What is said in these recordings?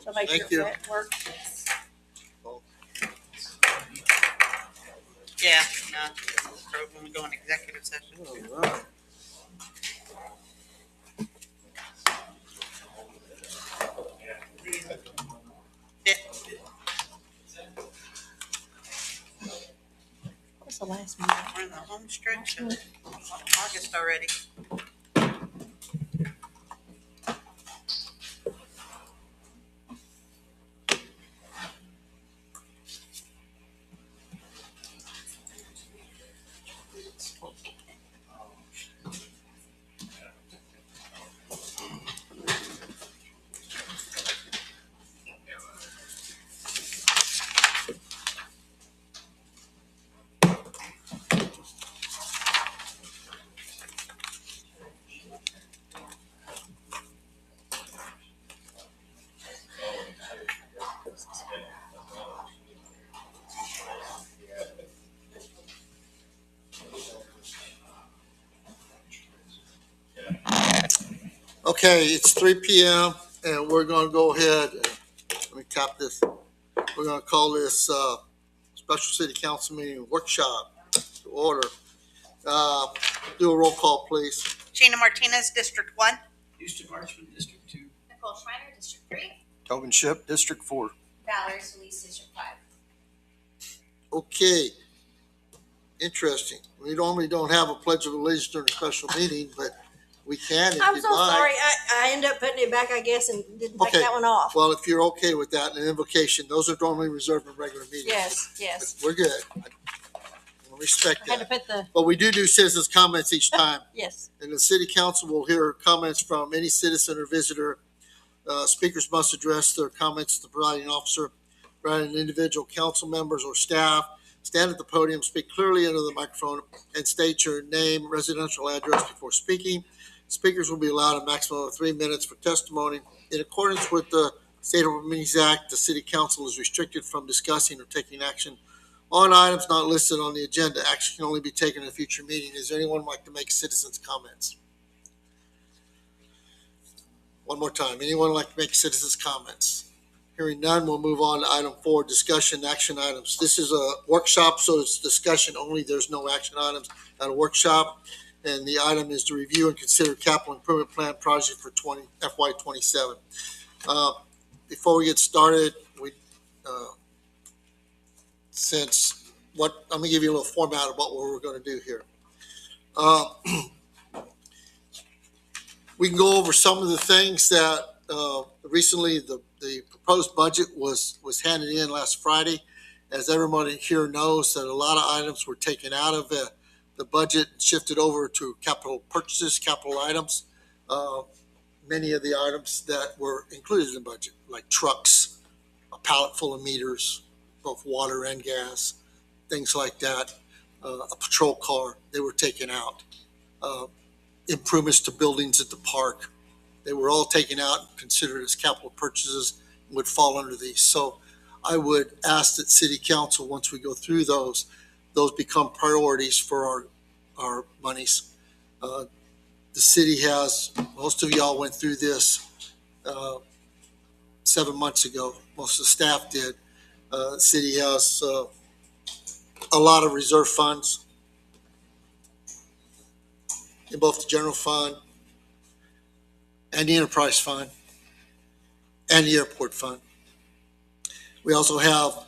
So make Thank sure you. that works. Yeah, no, when we go in executive session. All right. Yeah. What's the last meeting? We're in the home stretch of August already. Okay, it's 3 p.m. and we're going to go ahead and let me tap this. We're going to call this special city council meeting workshop to order. Do a roll call, please. Gina Martinez, District 1. Houston Marchman, District 2. Nicole Schreiner, District 3. Tobin Ship, District 4. Valerie Solis, District 5. Okay. Interesting. We normally don't have a pledge of allegiance during a special meeting, but we can if I'm you'd so like. sorry. I ended up putting it back, I guess, and didn't take Okay. that one off. Well, if you're okay with that, an invocation, those are normally reserved in regular meetings. Yes. We're good. I respect I had to that. put the, But we do citizens' comments each time. yes. And the city council will hear comments from any citizen or visitor. Speakers must address their comments to the presiding officer, rather than individual council members or staff. Stand at the podium, speak clearly into the microphone, and state your name, residential address before speaking. Speakers will be allowed a maximum of 3 minutes for testimony. In accordance with the State Open Meetings Act, the city council is restricted from discussing or taking action on items not listed on the agenda. Action can only be taken in a future meeting. Is there anyone who'd like to make citizens' comments? One more time. Anyone like to make citizens' comments? Hearing none, we'll move on to item 4, discussion action items. This is a workshop, so it's discussion only. There's no action items at a workshop. And the item is to review and consider capital improvement plan project for FY 27. Before we get started, I'm gonna give you a little format about what we're gonna do here. We can go over some of the things that recently the proposed budget was handed in last Friday. As everybody here knows, that a lot of items were taken out of the budget and shifted over to capital purchases, capital items. Many of the items that were included in the budget, like trucks, a pallet full of meters, both water and gas, things like that, a patrol car, they were taken out. Improvements to buildings at the park, they were all taken out and considered as capital purchases, would fall under these. So I would ask that city council, once we go through those become priorities for our monies. The city has, most of y'all went through this 7 months ago. Most of the staff did. The city has a lot of reserve funds in both the general fund and the enterprise fund and the airport fund. We also have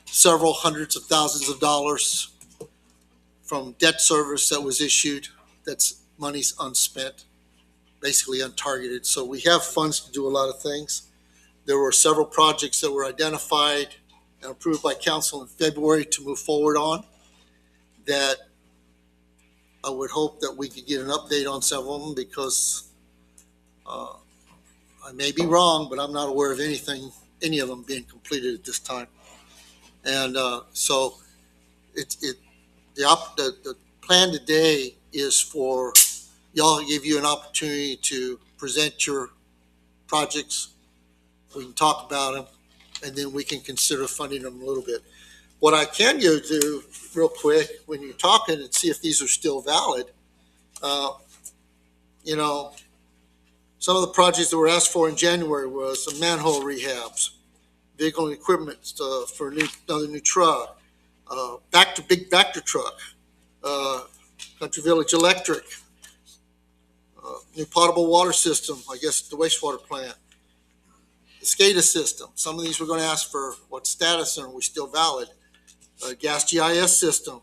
several hundreds of thousands of dollars from debt service that was issued. That's money's unspent, basically untargeted. So we have funds to do a lot of things. There were several projects that were identified and approved by council in February to move forward on, that I would hope that we could get an update on several of them, because I may be wrong, but I'm not aware of any of them being completed at this time. And so the plan today is for y'all to give you an opportunity to present your projects. We can talk about them, and then we can consider funding them a little bit. What I can do real quick when you're talking and see if these are still valid, Some of the projects that were asked for in January was some manhole rehabs, vehicle and equipment for another new truck, big Vector truck, Country Village Electric, new potable water system, I guess the wastewater plant, the SCADA system. Some of these we're going to ask for what status and are we still valid? Gas GIS system.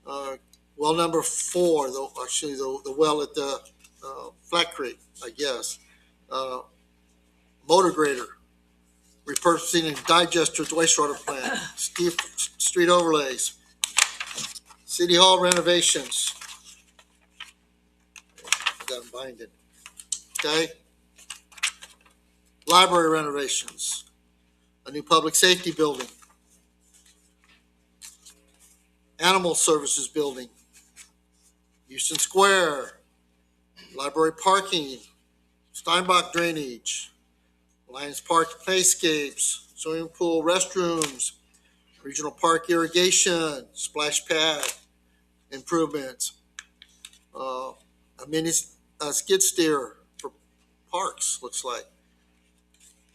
Well number 4, the well at the Flat Creek, I guess. Motor grader, repurposing and digester at the wastewater plant, street overlays, city hall renovations. I got them binded. Okay. Library renovations, a new public safety building, animal services building, Houston Square, library parking, Steinbach drainage, Lions Park playscapes, swimming pool restrooms, regional park irrigation, splash pad improvements, a mini skid steer for parks, looks like,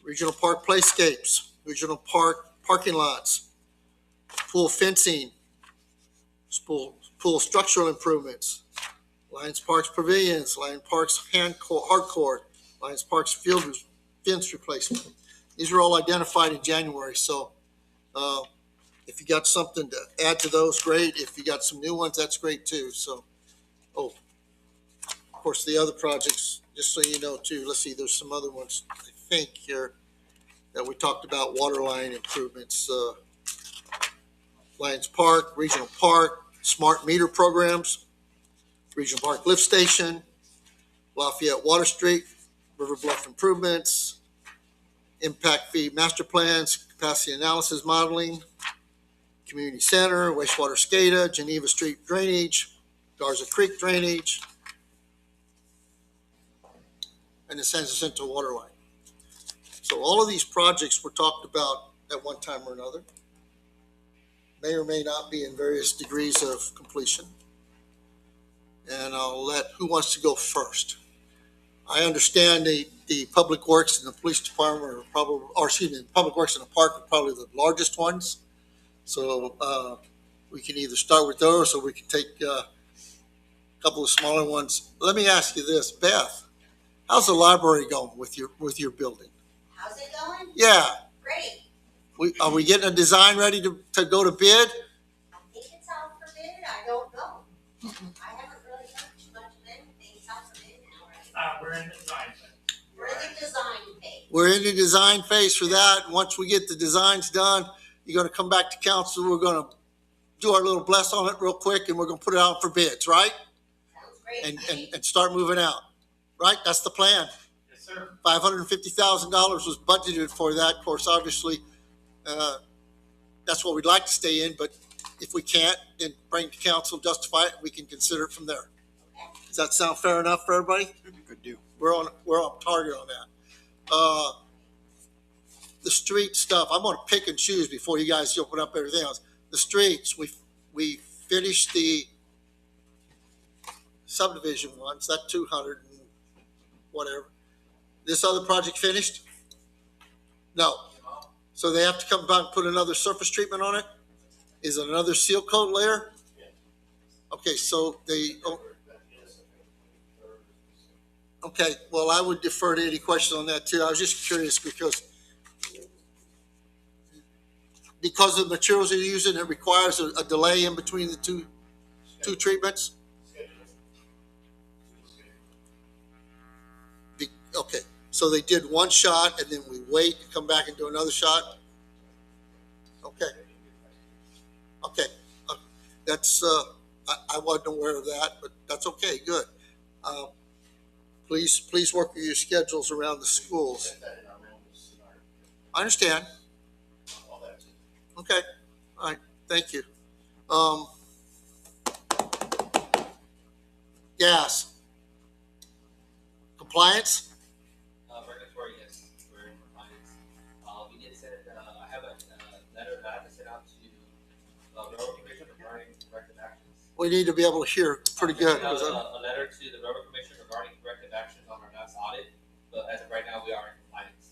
regional park playscapes, regional park parking lots, pool fencing, pool structural improvements, Lions Parks pavilions, Lions Parks hardcourt, Lions Parks field fence replacement. These were all identified in January, so if you got something to add to those, great. If you got some new ones, that's great too. So, of course, the other projects, just so you know too, let's see, there's some other ones I think here that we talked about, water line improvements, Lions Park, Regional Park, smart meter programs, Regional Park lift station, Lafayette Water Street, River Bluff improvements, impact fee master plans, capacity analysis modeling, community center, wastewater SCADA, Geneva Street drainage, Garza Creek drainage, and the San Jacinto water line. So all of these projects were talked about at one time or another. May or may not be in various degrees of completion. And I'll let, who wants to go first? I understand the Public Works and the Police Department are probably, or excuse me, Public Works and the Park are probably the largest ones. So we can either start with those or we can take a couple of smaller ones. Let me ask you this, Beth, how's the library going with your building? How's it going? Yeah, Great. are we getting a design ready to go to bid? I think it's out for bid. I don't know. I haven't really heard too much of anything. It's out for bid now, right? we're in the design phase. We're in the design phase. We're in the design phase for that. Once we get the designs done, you're going to come back to council. We're going to do our little bless on it real quick and we're going to put it out for bids, right? Sounds great. And start moving out, right? That's the plan. Yes, sir. $550,000 was budgeted for that. Of course, obviously, that's what we'd like to stay in, but if we can't, then bring it to council, justify it, we can consider it from there. Does that sound fair enough for everybody? Good deal. We're on target on that. The street stuff, I'm gonna pick and choose before you guys open up everything else. The streets, we finished the subdivision ones, that 200 and whatever. This other project finished? No. So they have to come back and put another surface treatment on it? Is it another seal coat layer? Okay, so okay, well, I would defer to any questions on that too. I was just curious because of the materials you're using, it requires a delay in between the two treatments? Okay, so they did one shot and then we wait and come back and do another shot? Okay. Okay, that's, I wasn't aware of that, but that's okay, good. Please work with your schedules around the schools. I understand. Okay, all right, thank you. Gas. Compliance? Regulatory, yes, we're in compliance. We did send, I have a letter that I have to send out to Railroad Commission regarding corrective actions. We need to be able to hear pretty good. A letter to the Railroad Commission regarding corrective actions on as of right now, we are in compliance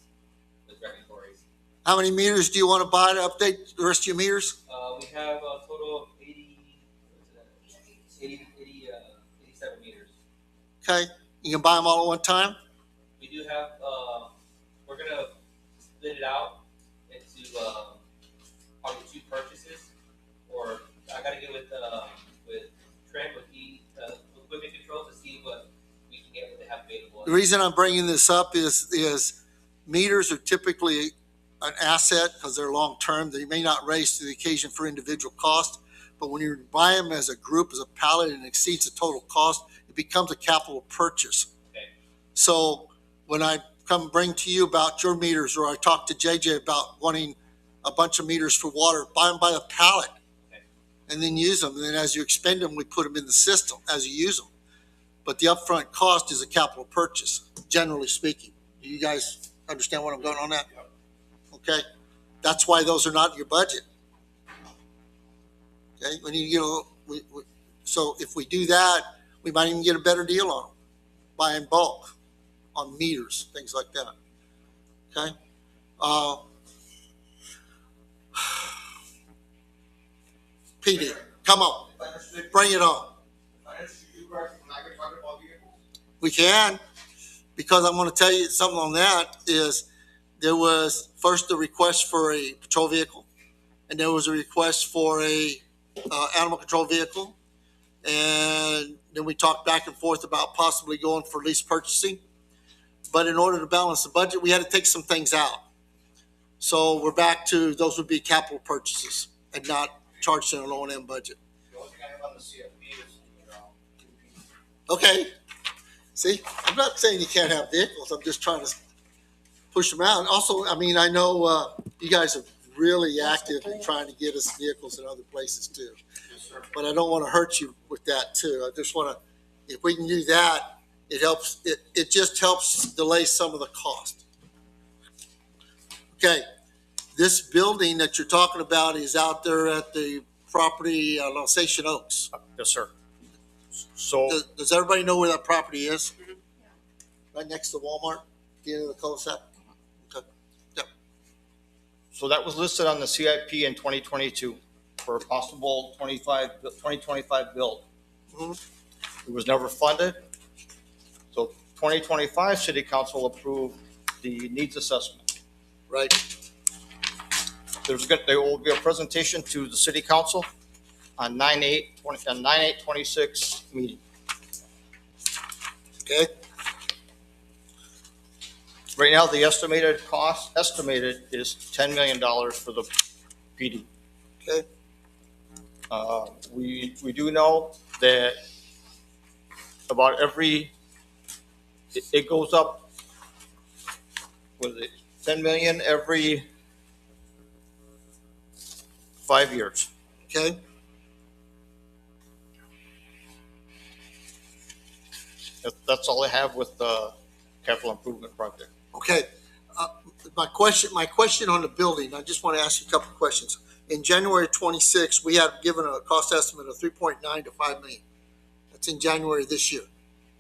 with regulatories. How many meters do you want to buy to update the rest of your meters? We have a total of 87 meters. Okay, you can buy them all at one time? We do have, we're gonna split it out into, probably 2 purchases, or I gotta get with Trent, with equipment control to see what we can get, what they have available. The reason I'm bringing this up is meters are typically an asset because they're long-term. They may not raise to the occasion for individual cost, but when you buy them as a group, as a pallet, and exceeds the total cost, it becomes a capital purchase. Okay. So when I come bring to you about your meters, or I talk to JJ about wanting a bunch of meters for water, buy them by the pallet. Okay. And then use them. And then as you expend them, we put them in the system as you use them. But the upfront cost is a capital purchase, generally speaking. Do you guys understand what I'm going on that? Okay. That's why those are not in your budget. Okay. When so if we do that, we might even get a better deal on them. Buy in bulk on meters, things like that. Okay. PD, come on, bring it on. We can, because I'm going to tell you something on that is there was first a request for a patrol vehicle, and there was a request for a animal control vehicle, and then we talked back and forth about possibly going for lease purchasing. But in order to balance the budget, we had to take some things out. So we're back to those would be capital purchases and not charged in an O&M budget. The only thing I have on the CFP is, Okay. See, I'm not saying you can't have vehicles. I'm just trying to push them out. And also, I mean, I know you guys are really active in trying to get us vehicles in other places too. But I don't want to hurt you with that too. I just want to, if we can do that, it helps. It just helps delay some of the cost. Okay. This building that you're talking about is out there at the property, Alsatian Oaks. yes, sir. So, Does everybody know where that property is? Right next to Walmart, the end of the cul-de-sac? Okay. Yep. so that was listed on the CIP in 2022 for a possible 2025 build. Mhm. It was never funded. So 2025 City Council approved the needs assessment. Right. There will be a presentation to the City Council on 9/8/26 meeting. Okay. Right now, the estimated is $10 million for the PD. Okay. We do know that about it goes up, what is it, 10 million every 5 years. Okay. That's all I have with the capital improvement project. Okay. My question on the building, I just want to ask you a couple of questions. In January 26, we had given a cost estimate of 3.9 to 5 million. That's in January this year.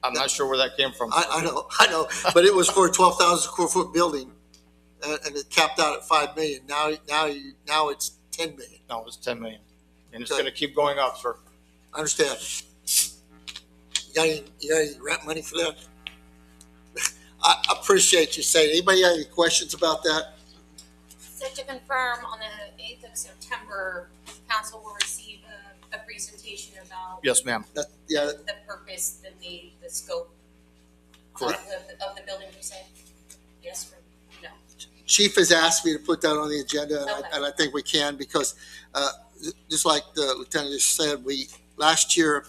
I'm not sure where that came from. I know, but it was for a 12,000 square foot building, and it capped out at 5 million. Now it's 10 million. No, it's 10 million. And it's Okay. going to keep going up, sir. I understand. You got any rent money for that? I appreciate you saying. Anybody have any questions about that? So to confirm, on the 8th of September, council will receive a presentation about Yes, ma'am. Yeah, the purpose, the scope Correct. of the building, you say? Yes or no? Chief has asked me to put that on the agenda, and, Okay. and I think we can because, just like the lieutenant just said, last year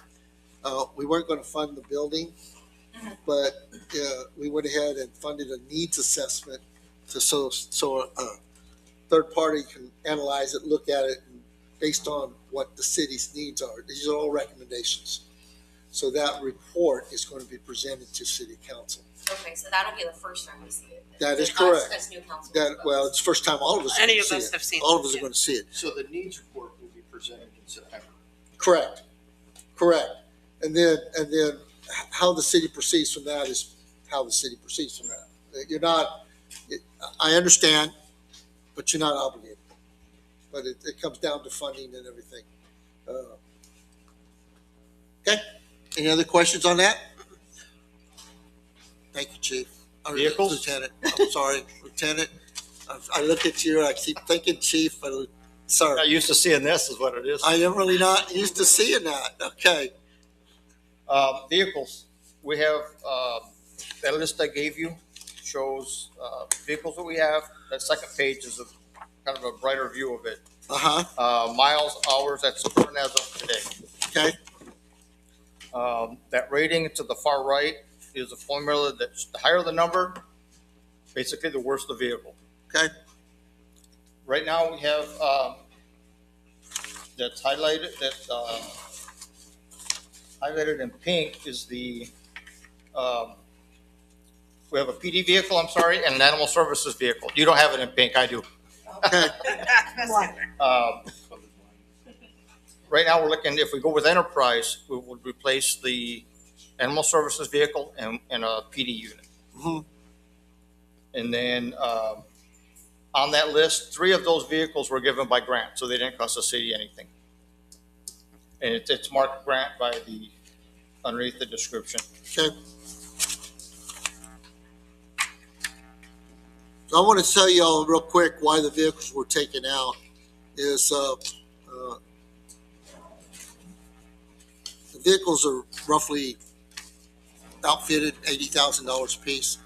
we weren't going to fund the building, but we went ahead and funded a needs assessment so a third party can analyze it, look at it, and based on what the city's needs are. These are all recommendations. So that report is going to be presented to city council. Okay, so that'll be the first time we see it. That is Us correct. As new council. Well, it's the first time all of us are Any going of to us see have it. seen All of this, us are yeah. going to see it. So the needs report will be presented in September. Correct. And then how the city proceeds from that is how the city proceeds from that. You're not, I understand, but you're not obligated. But it comes down to funding and everything. Okay, any other questions on that? Thank you, Chief. Vehicles? Lieutenant, I'm sorry, Lieutenant. I look at you, I keep thinking Chief, but sir. Not used to seeing this is what it is. I am really not used to seeing that. Okay. Vehicles, we have, that list I gave you shows, vehicles that we have. That second page is kind of a brighter view of it. Miles, hours, that's current as of today. Okay. That rating to the far right is a formula that's the higher the number, basically the worse the vehicle. Okay. Right now we have, that's highlighted, highlighted in pink is the, we have a PD vehicle, I'm sorry, and an animal services vehicle. You don't have it in pink, I do. Okay. Right now, we're looking, if we go with enterprise, we would replace the animal services vehicle and a PD unit. Mhm. And then, on that list, 3 of those vehicles were given by grant, so they didn't cost the city anything. And it's marked grant by the, underneath the description. Okay. So I want to tell you all real quick why the vehicles were taken out is, the vehicles are roughly outfitted $80,000 a piece.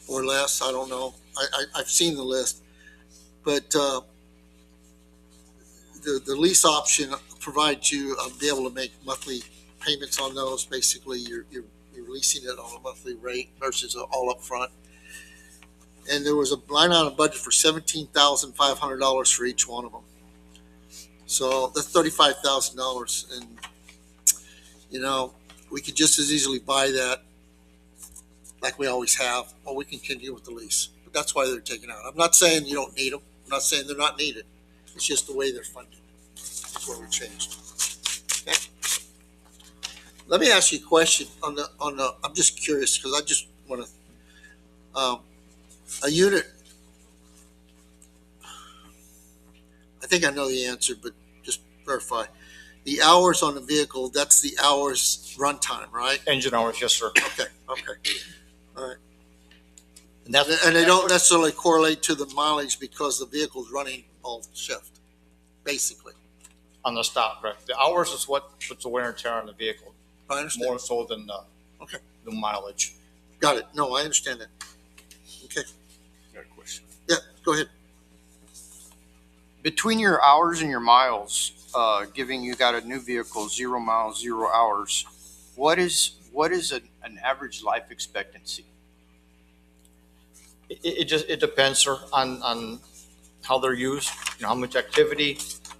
Or less, I don't know. I've seen the list. But the lease option provides you be able to make monthly payments on those. Basically, you're leasing it on a monthly rate versus all up front. And there was a line item budget for $17,500 for each one of them. So that's $35,000, and you know, we could just as easily buy that like we always have, or we can continue with the lease. But that's why they're taken out. I'm not saying you don't need them. I'm not saying they're not needed. It's just the way they're funded. That's where we changed. Okay. Let me ask you a question on the. I'm just curious because I just want to. A unit. I think I know the answer, but just verify. The hours on the vehicle, that's the hours runtime, right? Engine hours, yes, sir. Okay. All right. And that's, And they don't necessarily correlate to the mileage because the vehicle's running all shift, basically. on the stop, correct. The hours is what puts the wear and tear on the vehicle, I understand. more so than Okay. the mileage. Got it. No, I understand that. Okay. Got a question. Yeah, go ahead. Between your hours and your miles, giving you got a new vehicle, 0 miles, 0 hours, what is an average life expectancy? It depends, sir, on how they're used, how much activity.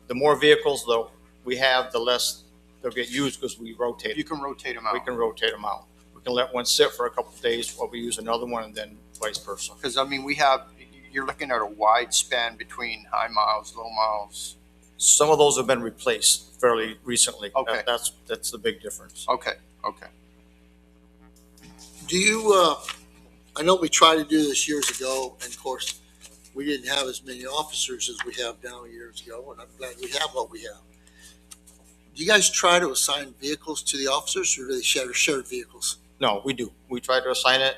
The more vehicles though we have, the less they'll get used because we rotate. You can rotate them out. We can rotate them out. We can let one sit for a couple of days while we use another one, and then vice versa. Because I mean, you're looking at a wide span between high miles, low miles. Some of those have been replaced fairly recently. Okay. That's the big difference. Okay. Do you, I know we tried to do this years ago, and of course, we didn't have as many officers as we have now years ago, and I'm glad we have what we have. Do you guys try to assign vehicles to the officers, or do they share shared vehicles? No, we do. We try to assign it,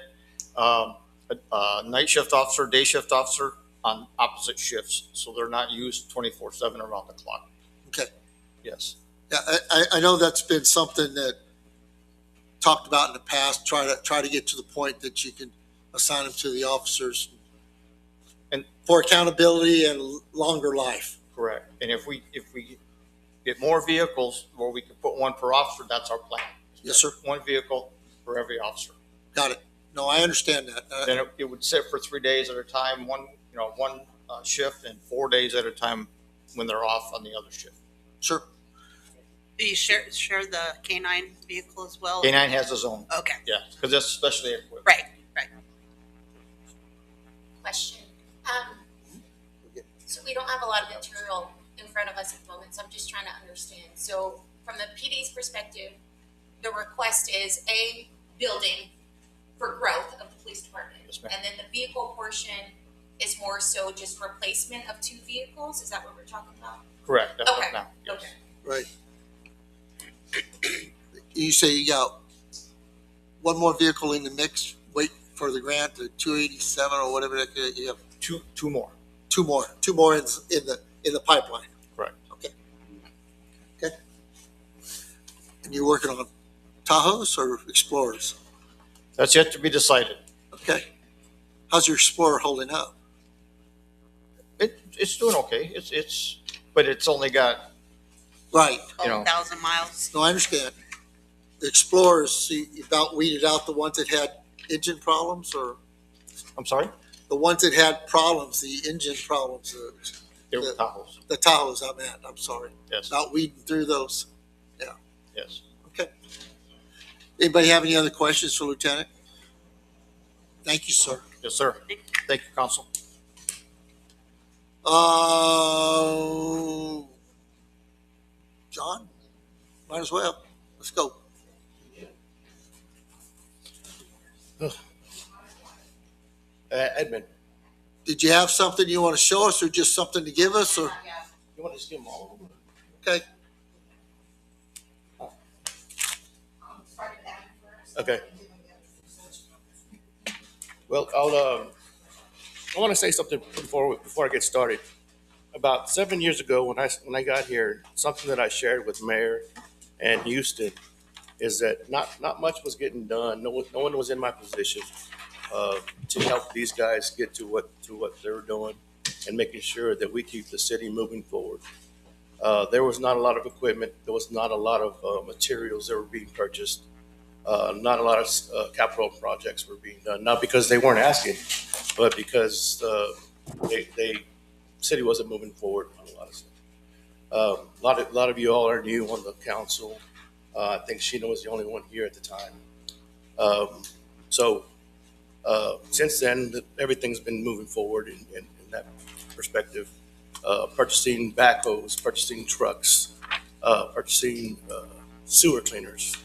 a night shift officer, day shift officer on opposite shifts, so they're not used 24/7 around the clock. Okay. Yes. Yeah, I know that's been something that talked about in the past, try to get to the point that you can assign them to the officers And for accountability and longer life. correct. And if we get more vehicles where we can put one per officer, that's our plan. Yes, sir. One vehicle for every officer. Got it. No, I understand that. Then it would sit for 3 days at a time, one shift, and 4 days at a time when they're off on the other shift. Sure. Do you share the K-9 vehicle as well? K9 has his own, Okay, yeah, because that's specially equipped. right. Question. So we don't have a lot of material in front of us at the moment, so I'm just trying to understand. So from the PD's perspective, the request is A, building for growth of the police department. Yes, ma'am. And then the vehicle portion is more so just replacement of 2 vehicles? Is that what we're talking about? Correct. That's Okay. right now. Yes. Okay. Right. You say you got one more vehicle in the mix, wait for the grant, the 287 or whatever that you have. Two more. Two more in the pipeline. Correct. Okay. And you're working on Tahoes or Explorers? That's yet to be decided. Okay. How's your Explorer holding up? It's doing okay. But it's only got, Right. You know. 1,000 miles. No, I understand. The Explorers, you about weeded out the ones that had engine problems, or I'm sorry? the ones that had problems, the engine problems, They were The- Tahoes. the Tahoes I'm at, I'm sorry. Yes. About weeding through those. Yes. Okay. Anybody have any other questions for Lieutenant? Thank you, sir. Yes, sir. Thank you, Council. John, might as well. Let's go. Edmund, Did you have something you want to show us, or just something to give us, or? you want to just give them all of them? Okay. Okay. Well, I want to say something before I get started. About 7 years ago, when I got here, something that I shared with Mayor and Houston is that not much was getting done. No one was in my position to help these guys get to what they're doing and making sure that we keep the city moving forward. There was not a lot of equipment. There was not a lot of materials that were being purchased. Not a lot of capital projects were being done, not because they weren't asking, but because they city wasn't moving forward on a lot of stuff. A lot of you all are new on the council. I think Sheena was the only one here at the time. So since then, everything's been moving forward in that perspective. Purchasing backhoes, purchasing trucks, purchasing sewer cleaners,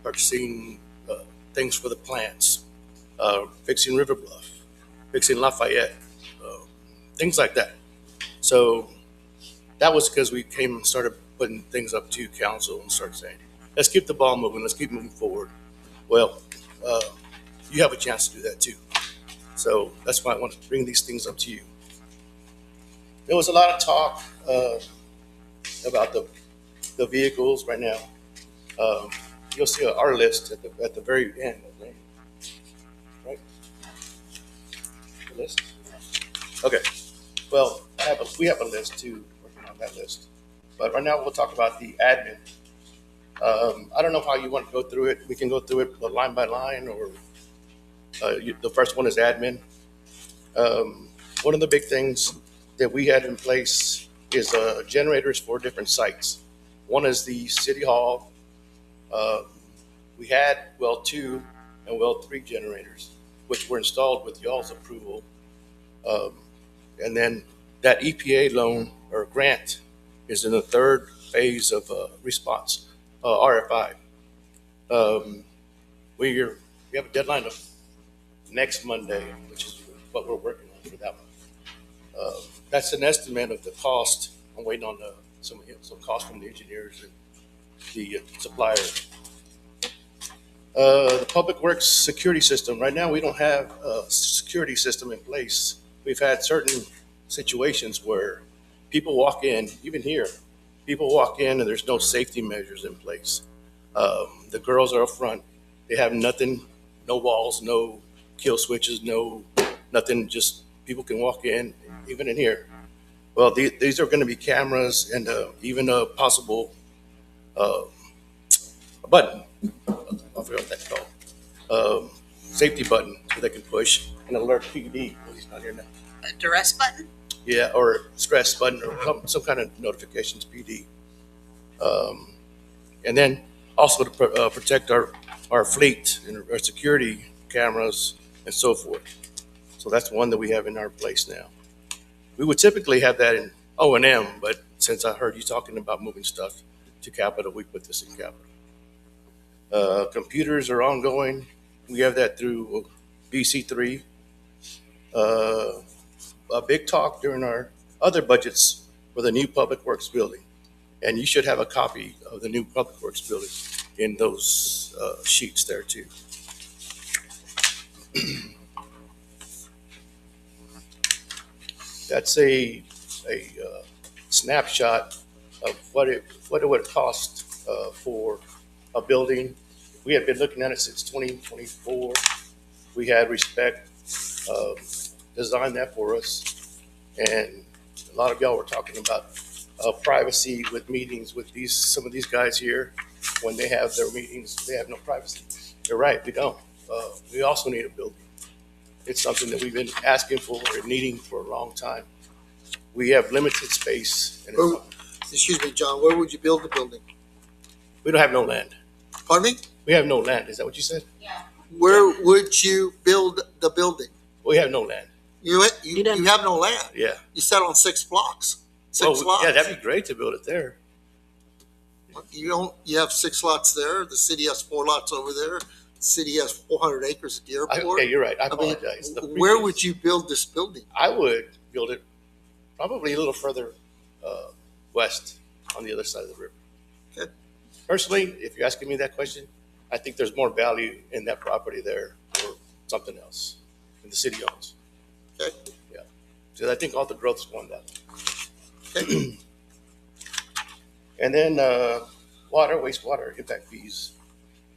purchasing things for the plants, fixing River Bluff, fixing Lafayette, things like that. So that was because we came and started putting things up to council and started saying, let's keep the ball moving, let's keep moving forward. Well, you have a chance to do that too. So that's why I want to bring these things up to you. There was a lot of talk about the vehicles right now. You'll see our list at the very end, I think. Right? The list? Okay. Well, we have a list too, working on that list. But right now we'll talk about the admin. I don't know how you want to go through it. We can go through it line by line, or the first one is admin. One of the big things that we had in place is generators for different sites. One is the city hall. We had well 2 and well 3 generators, which were installed with y'all's approval. And then that EPA loan or grant is in the 3rd phase of response, RFI. We have a deadline of next Monday, which is what we're working on for that one. That's an estimate of the cost. I'm waiting on some cost from the engineers and the supplier. The Public Works security system. Right now, we don't have a security system in place. We've had certain situations where people walk in, even here, people walk in and there's no safety measures in place. The girls are up front. They have nothing, no walls, no kill switches, no nothing, just people can walk in, even in here. Well, these are going to be cameras and even a possible button. I forgot what that's called. Safety button that they can push and alert PD. Oh, he's not here now. A duress button? Yeah, or stress button or some kind of notification to PD. And then also to protect our fleet and our security cameras and so forth. So that's one that we have in our place now. We would typically have that in O&M, but since I heard you talking about moving stuff to capital, we put this in capital. Computers are ongoing. We have that through BC3. A big talk during our other budgets for the new Public Works building. And you should have a copy of the new Public Works building in those sheets there too. That's a snapshot of what it would cost for a building. We have been looking at it since 2024. We had Respect design that for us, and a lot of y'all were talking about privacy with meetings with some of these guys here. When they have their meetings, they have no privacy. You're right, we don't. We also need a building. It's something that we've been asking for and needing for a long time. We have limited space. And Excuse me, John, where would you build the building? we don't have no land. Pardon me? We have no land. Is that what you said? Yeah. Where would you build the building? We have no land. You done- have no land. Yeah. You sat on 6 blocks. Six Oh, lots. yeah, that'd be great to build it there. You have 6 lots there. The city has 4 lots over there. The city has 400 acres at the airport. Okay, you're right. I I mean, apologize. where would you build this building? I would build it probably a little further west on the other side of the river. Okay. Personally, if you're asking me that question, I think there's more value in that property there or something else that the city owns. Okay. Yeah. So I think all the growth's going down. Okay. And then water, wastewater impact fees.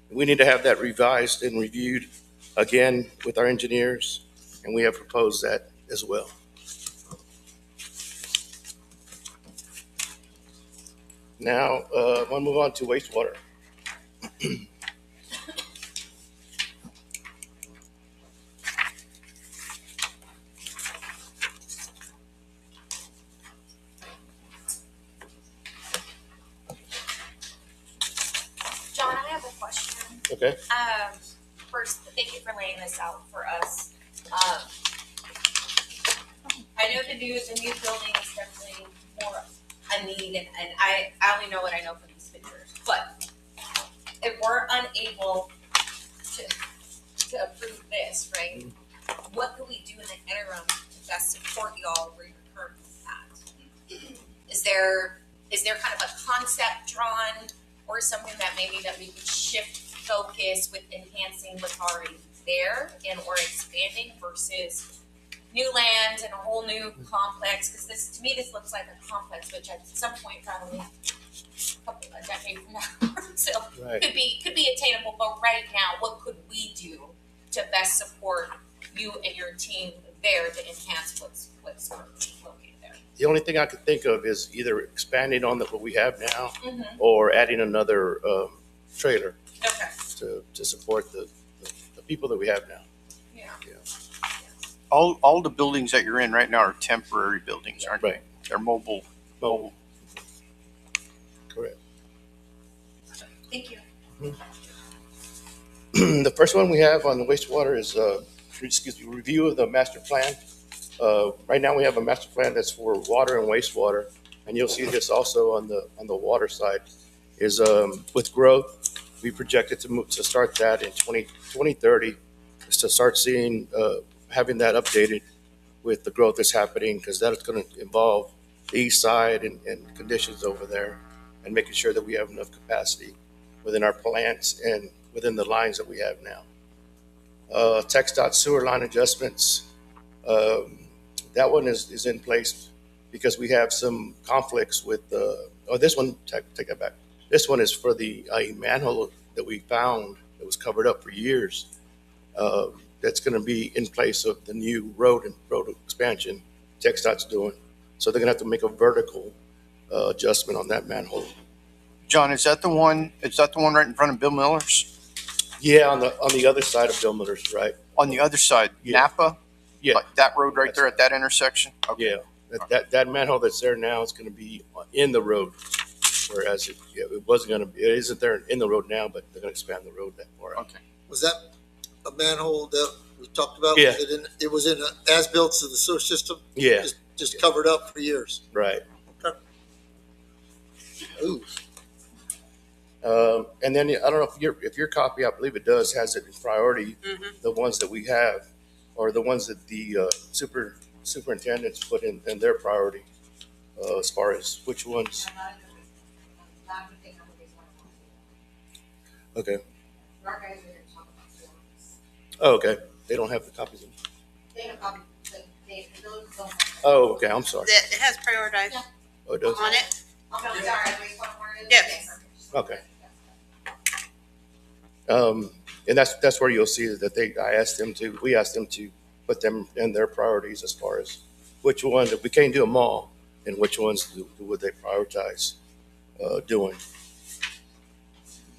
We need to have that revised and reviewed again with our engineers, and we have proposed that as well. Now, I want to move on to wastewater. John, I have a question. Okay. First, thank you for laying this out for us. I know the new building is definitely more a need, and I only know what I know from these pictures. But if we're unable to approve this, right? What can we do in the interim to best support y'all where you're currently at? Is there kind of a concept drawn or something that maybe that we could shift focus with enhancing what's already there and or expanding versus new land and a whole new complex? Because to me this looks like a complex, which at some point probably a decade from now so Right. could be attainable. But right now, what could we do to best support you and your team there to enhance what's located there? The only thing I could think of is either expanding on what we have now Mm-hmm. or adding another trailer Okay. to support the people that we have now. Yeah. All the buildings that you're in right now are temporary buildings, aren't they? Right. They're mobile. Correct. Thank you. The first one we have on the wastewater is, review of the master plan. Right now we have a master plan that's for water and wastewater, and you'll see this also on the water side. Is with growth, we projected to start that in 2030, is to start seeing having that updated with the growth that's happening, because that's going to involve the east side and conditions over there, and making sure that we have enough capacity within our plants and within the lines that we have now. TxDOT sewer line adjustments, that one is in place because we have some conflicts with this one, take that back. This one is for the manhole that we found that was covered up for years. That's going to be in place of the new road expansion TxDOT's doing. So they're going to have to make a vertical adjustment on that manhole. John, is that the one right in front of Bill Miller's? Yeah, on the other side of Bill Miller's, right? On the other side, Yeah. Napa? Yeah. Like that road right there at that intersection? Okay. Yeah, that manhole that's there now is going to be in the road, whereas it wasn't going to be. It isn't there in the road now, but they're going to expand the road that far out. Okay. Was that a manhole that we talked about? Yeah. It was in as-built to the sewer system? Yeah, Just covered up for years. right. Ooh. And then I don't know if your copy, I believe it does, has it in priority, the ones that we have, or the ones that the superintendents put in their priority, as far as which ones. Okay. Our guys are gonna talk about forms. Oh, okay. They don't have the copies. They have, those don't have. Oh, okay. I'm sorry. It has prioritized Oh, it does. on it. Oh, I'm sorry, wastewater warning. Yes. Okay. And that's where you'll see that we asked them to put them in their priorities as far as which ones, if we can't do them all, and which ones would they prioritize doing.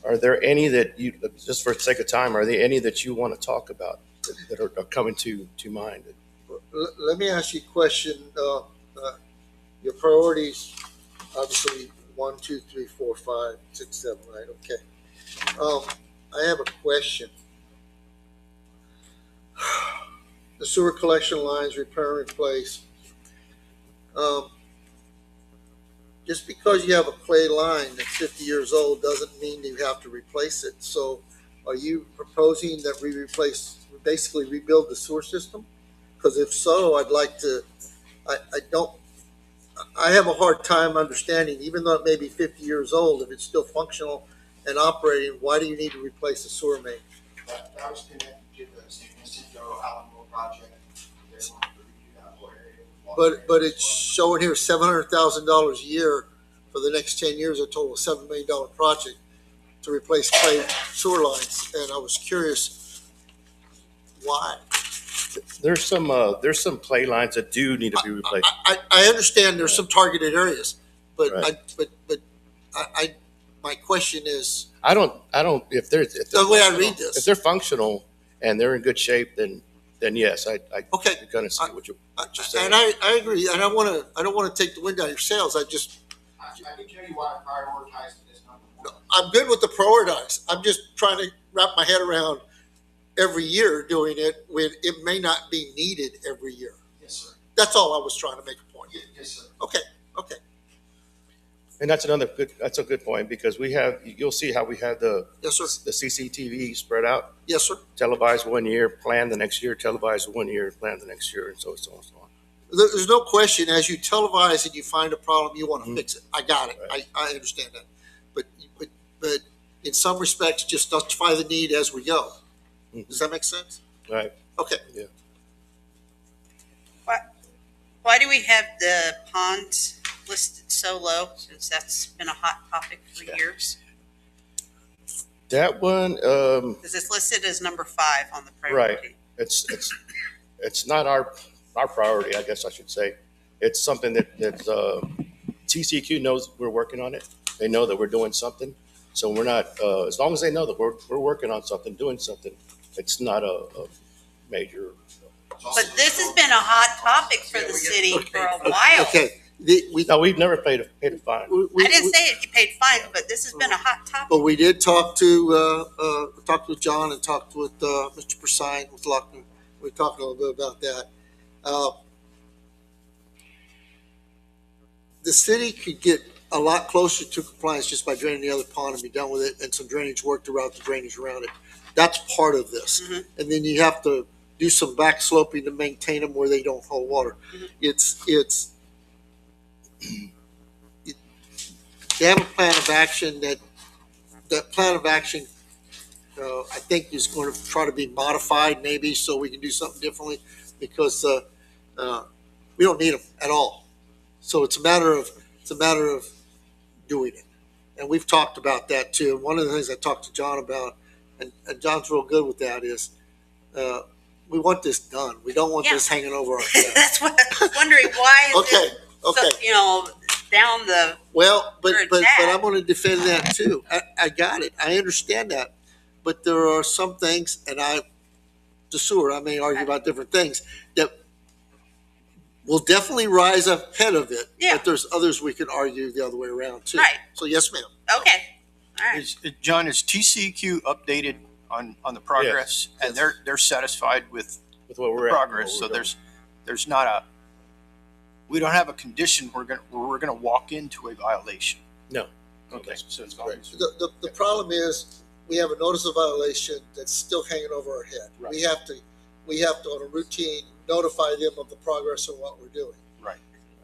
Are there any that you, just for the sake of time, are there any that you want to talk about that are coming to mind? Let me ask you a question. Your priorities, obviously, 1, 2, 3, 4, 5, 6, 7, right? Okay. I have a question. The sewer collection lines, repair and replace. Just because you have a clay line that's 50 years old doesn't mean you have to replace it. So are you proposing that we basically rebuild the sewer system? Because if so, I'd like to, I have a hard time understanding, even though it may be 50 years old, if it's still functional and operating, why do you need to replace the sewer main? That was connected to the San Francisco Alamo project. They wanted to redo that whole area. But it's showing here $700,000 a year for the next 10 years, a total of $7 million project to replace clay sewer lines. And I was curious, why? There's some clay lines that do need to be replaced. I understand there's some targeted areas, but Right. my question is, I don't, if they're the way I read if this. they're functional and they're in good shape, then yes, I Okay. kind of see what you're saying. And I agree, and I don't want to take the wind out of your sails. I can tell you why I prioritized this number one. I'm good with the prioritize. I'm just trying to wrap my head around every year doing it when it may not be needed every year. Yes, sir. That's all I was trying to make a point. Yes, sir. Okay. And that's a good point, because you'll see how we have the Yes, sir. the CCTV spread out, Yes, sir. televised one year, planned the next year, televised one year, planned the next year, and so on and so on. There's no question, as you televise and you find a problem, you want to fix it. I got it. Right. I understand that. But in some respects, just justify the need as we go. Does that make sense? Right. Okay. Why do we have the ponds listed so low, since that's been a hot topic for years? That one, Because it's listed as number 5 on the priority. it's not our priority, I guess I should say. It's something that TCQ knows we're working on it. They know that we're doing something. So we're not, as long as they know that we're working on something, doing something, it's not a major. But this has been a hot topic for the city for a while. Okay. No, we've never paid a fine. I didn't say it, you paid fines, but this has been a hot topic. But we did talk with John and talked with Mr. Persine with Lockman. We talked a little bit about that. The city could get a lot closer to compliance just by draining the other pond and be done with it, and some drainage work throughout the drainage around it. That's part of this. And then you have to do some back sloping to maintain them where they don't hold water. They have a plan of action that plan of action, I think is going to try to be modified maybe so we can do something differently, because we don't need them at all. So it's a matter of doing it. And we've talked about that too. And one of the things I talked to John about, and John's real good with that, is we want this done. We don't want this hanging over our head. That's what I was wondering, why is it, Okay. down the, Well, but Or but that. I'm going to defend that too. I got it. I understand that, but there are some things, and the sewer. I may argue about different things that will definitely rise up ahead of it. Yeah. But there's others we can argue the other way around too. Right. So yes, ma'am. okay, all right. John, is TCQ updated on the progress? Yes. And they're satisfied with With what the we're progress? at, So there's not we don't have a condition we're gonna walk into a violation. No. So Okay, so it's great. The problem is, we have a notice of violation that's still hanging over our head. Right. We have to, on a routine, notify them of the progress of what we're doing. Right.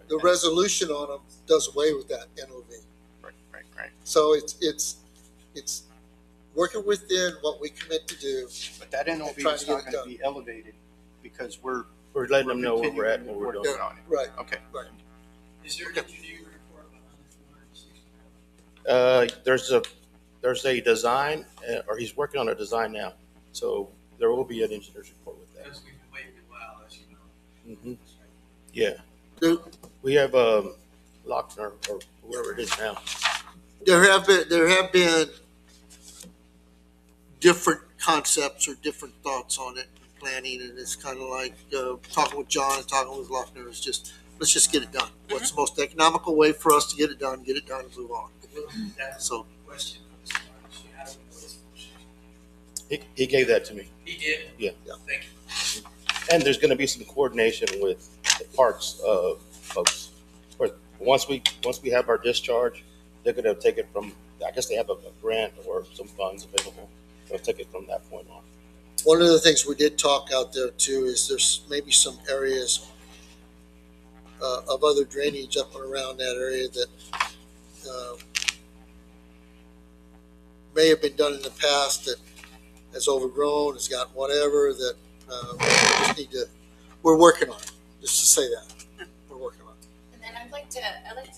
The resolution on them does away with that NOV. Right. So it's working within what we commit to do. But that NOV trying is to get not it gonna done. be elevated because we're Letting them know where we're at and what we're continuing doing. on it. Right. Okay. Is there an engineering report behind the 460? There's a design, or he's working on a design now. So there will be an engineer's report with that. Because we've been waiting a while, as you know. Mhm. Yeah. There, We have, Lochner or whoever it is now. there have been different concepts or different thoughts on it, planning, and it's kind of like, talking with John and talking with Lochner is just, let's just get it done. What's the most economical way for us to get it done and move on. That's So, a question for Mr. Martin. How do we know this? He gave that to me. He did? Yeah. Thank you. And there's gonna be some coordination with the parks, folks. But once we have our discharge, they're gonna take it from, I guess they have a grant or some funds available. They'll take it from that point on. one of the things we did talk out there too is there's maybe some areas of other drainage up and around that area that may have been done in the past that has overgrown, has gotten whatever, that we just need to, we're working on it, just to say that. We're working on it. And then I'd like to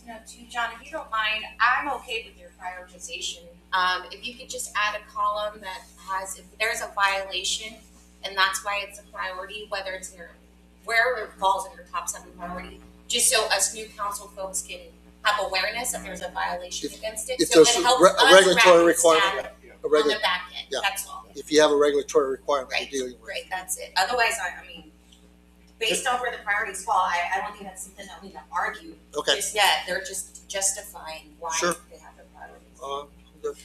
know too, John, if you don't mind, I'm okay with your prioritization. If you could just add a column that has, if there's a violation, and that's why it's a priority, whether it's in your, wherever it falls in your top 7 priority, just so us new council folks can have awareness that there's a violation against it. If So there's it a helps a us regulatory rapid stat requirement, a on regular, the back end, yeah. that's all. if you have a regulatory requirement Right, you're dealing with. right, that's it. Otherwise, I mean, based on where the priorities fall, I don't think that's something that we can argue Okay. just yet. They're just justifying why Sure. they have the priorities. Good.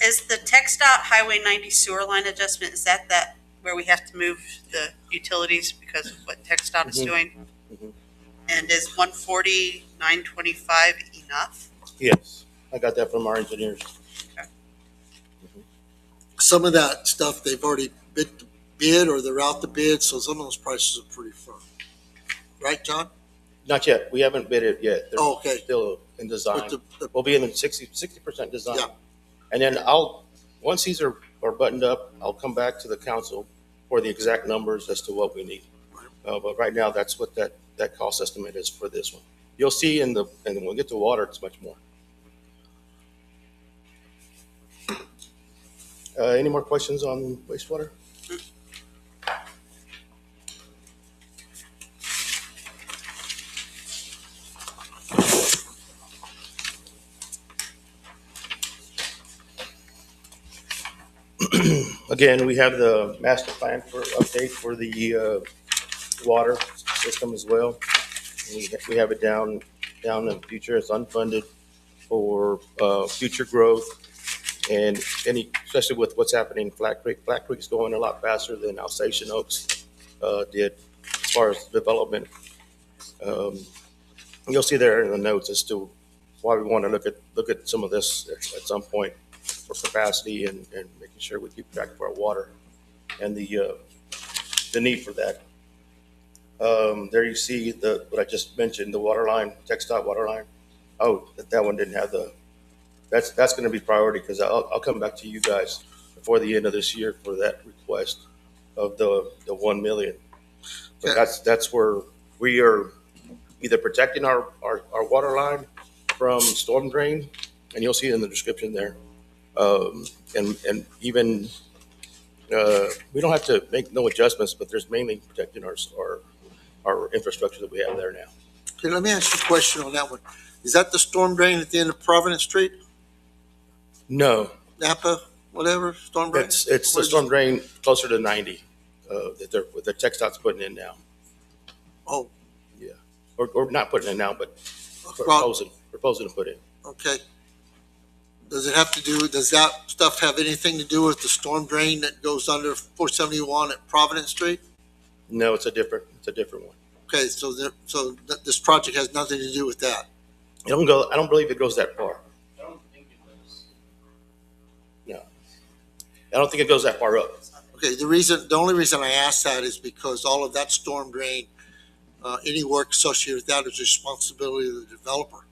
Is the TxDOT Highway 90 sewer line adjustment, is that where we have to move the utilities because of what TxDOT is Mhm. doing? Mhm. And is 140,925 enough? Yes, I got that from our engineers. Some of that stuff they've already bid or they're out to bid, so some of those prices are pretty firm. Right, John? Not yet. We haven't bid it yet. They're Oh, okay. still in design. But We'll be in the 60% design. Yeah. And then once these are buttoned up, I'll come back to the council for the exact numbers as to what we need. But right now, that's what that cost estimate is for this one. You'll see and when we get to water, it's much more. Any more questions on wastewater? Again, we have the master plan for update for the water system as well. We have it down in the future. It's unfunded for future growth and especially with what's happening in Flat Creek. Flat Creek's going a lot faster than Alsatian Oaks did as far as development. You'll see there in the notes as to why we want to look at some of this at some point for capacity and making sure we keep track of our water and the need for that. There you see what I just mentioned, the water line, TxDOT water line. Oh, that one didn't have that's going to be priority because I'll come back to you guys before the end of this year for that request of the 1 million. But that's where we are either protecting our water line from storm drain, and you'll see it in the description there. And even we don't have to make no adjustments, but there's mainly protecting our infrastructure that we have there now. Okay, let me ask you a question on that one. Is that the storm drain at the end of Providence Street? No, Napa, whatever, storm drain? it's the storm drain closer to 90 that the TxDOT's putting in now. Oh. Yeah, or not putting in now, but Well, proposing to put in. okay. Does that stuff have anything to do with the storm drain that goes under 471 at Providence Street? No, it's a different one. Okay, so this project has nothing to do with that. I don't believe it goes that far. I don't think it does. I don't think it goes that far up. Okay, the only reason I asked that is because all of that storm drain, any work associated with that is responsibility of the developer.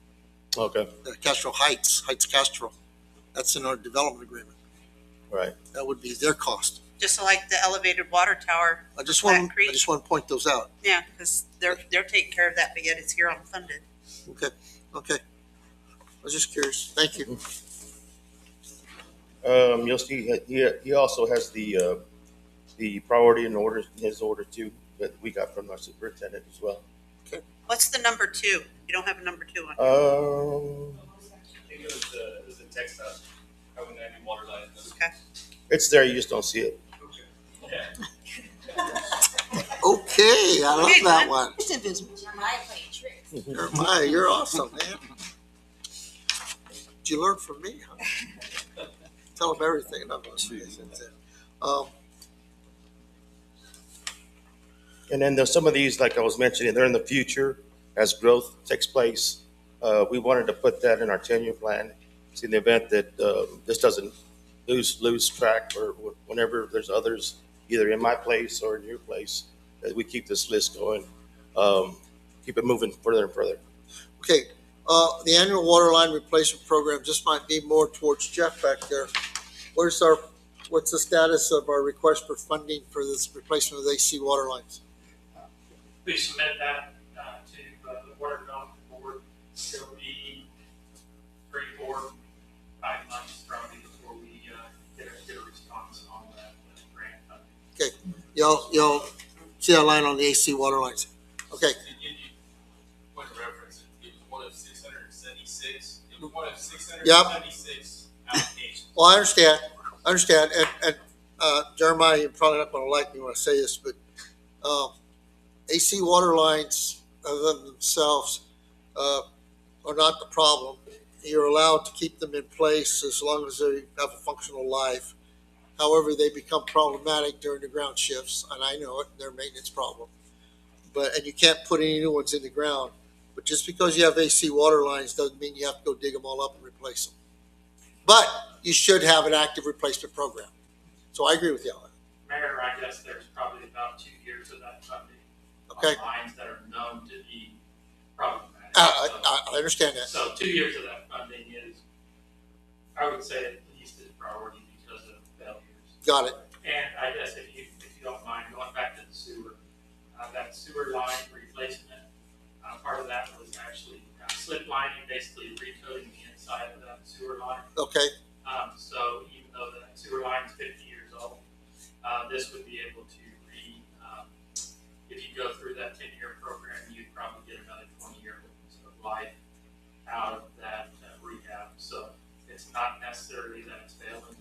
Okay, Castro Heights Castro. That's in our development agreement. right. That would be their cost. Just like the elevated water tower. I just want Creek. to point those out. Yeah, because they're taking care of that, but yet it's here unfunded. Okay. I was just curious. Thank you. You'll see, he also has the priority in order, in his order too, that we got from our superintendent as well. What's the number 2? You don't have a number 2 on. I think it was the text up, having that new water line. Okay. It's there, you just don't see it. Yeah. Okay, I love that one. It's invisible. Jeremiah playing tricks. Jeremiah, you're awesome, man. Did you learn from me? Huh? Tell them everything. And then there's some of these, like I was mentioning, they're in the future as growth takes place. We wanted to put that in our 10-year plan. So in the event that this doesn't lose track, or whenever there's others, either in my place or in your place, that we keep this list going, keep it moving further and further. Okay, the annual water line replacement program, this might be more towards Jeff back there. What's the status of our request for funding for this replacement of the AC water lines? We submit that to the Water Development Board. It'll be 3, 4, 5 months probably before we get a response on that grant funding. Okay, y'all see that line on the AC water lines? Okay, Point of reference, it was one of 676. It was one of 676 applications. well, I understand, and Jeremiah, you're probably not gonna like me when I say this, but AC water lines, other than themselves, are not the problem. You're allowed to keep them in place as long as they have a functional life. However, they become problematic during the ground shifts, and I know it, they're a maintenance problem. And you can't put any new ones in the ground. But just because you have AC water lines doesn't mean you have to go dig them all up and replace them. But you should have an active replacement program. So I agree with you on that. Mayor, I guess there's probably about 2 years of that funding. Okay. On lines that are known to be problematic. I understand that. So 2 years of that funding is, I would say, at least a priority because of failures. Got it. And I guess if you don't mind, going back to the sewer, that sewer line replacement, part of that was actually slip lining, basically recoating the inside of that sewer line. Okay, So even though that sewer line is 50 years old, this would be able to if you go through that 10-year program, you'd probably get another 20-year of life out of that rehab. So it's not necessarily that it's failing,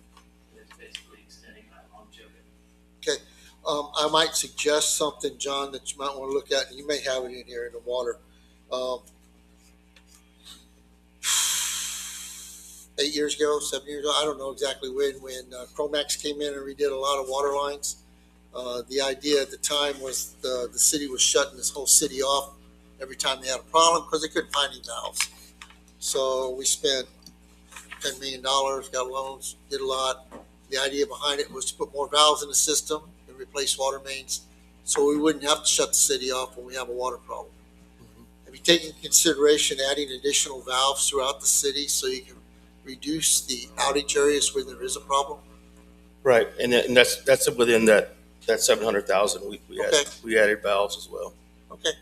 it's basically extending that longevity. okay. I might suggest something, John, that you might want to look at, and you may have it in here in the water. 8 years ago, 7 years ago, I don't know exactly when Chromax came in and redid a lot of water lines. The idea at the time was the city was shutting this whole city off every time they had a problem because they couldn't find any valves. So we spent $10 million, got loans, did a lot. The idea behind it was to put more valves in the system and replace water mains so we wouldn't have to shut the city off when we have a water problem. Have you taken into consideration adding additional valves throughout the city so you can reduce the outage areas where there is a problem? Right, and that's within that 700,000. We added valves as well. Okay,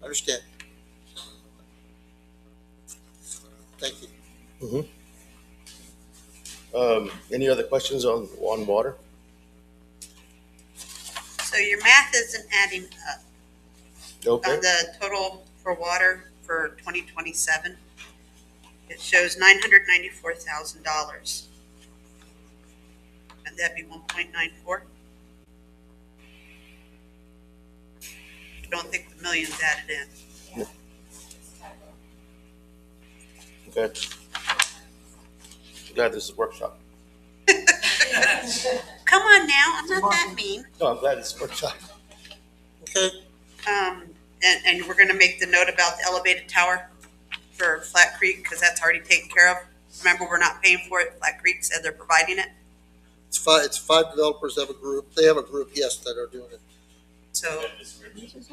understand. Thank you. Any other questions on water? So your math isn't adding up. Okay. On the total for water for 2027, it shows $994,000. And that'd be 1.94. I don't think the million's added in. Okay. Glad this is a workshop. Come on now, I'm not that mean. No, I'm glad it's a workshop. Okay, And we're gonna make the note about the elevated tower for Flat Creek, because that's already taken care of. Remember, we're not paying for it. Flat Creek said they're providing it. It's five developers have a group. They have a group, yes, that are doing it. So, That description.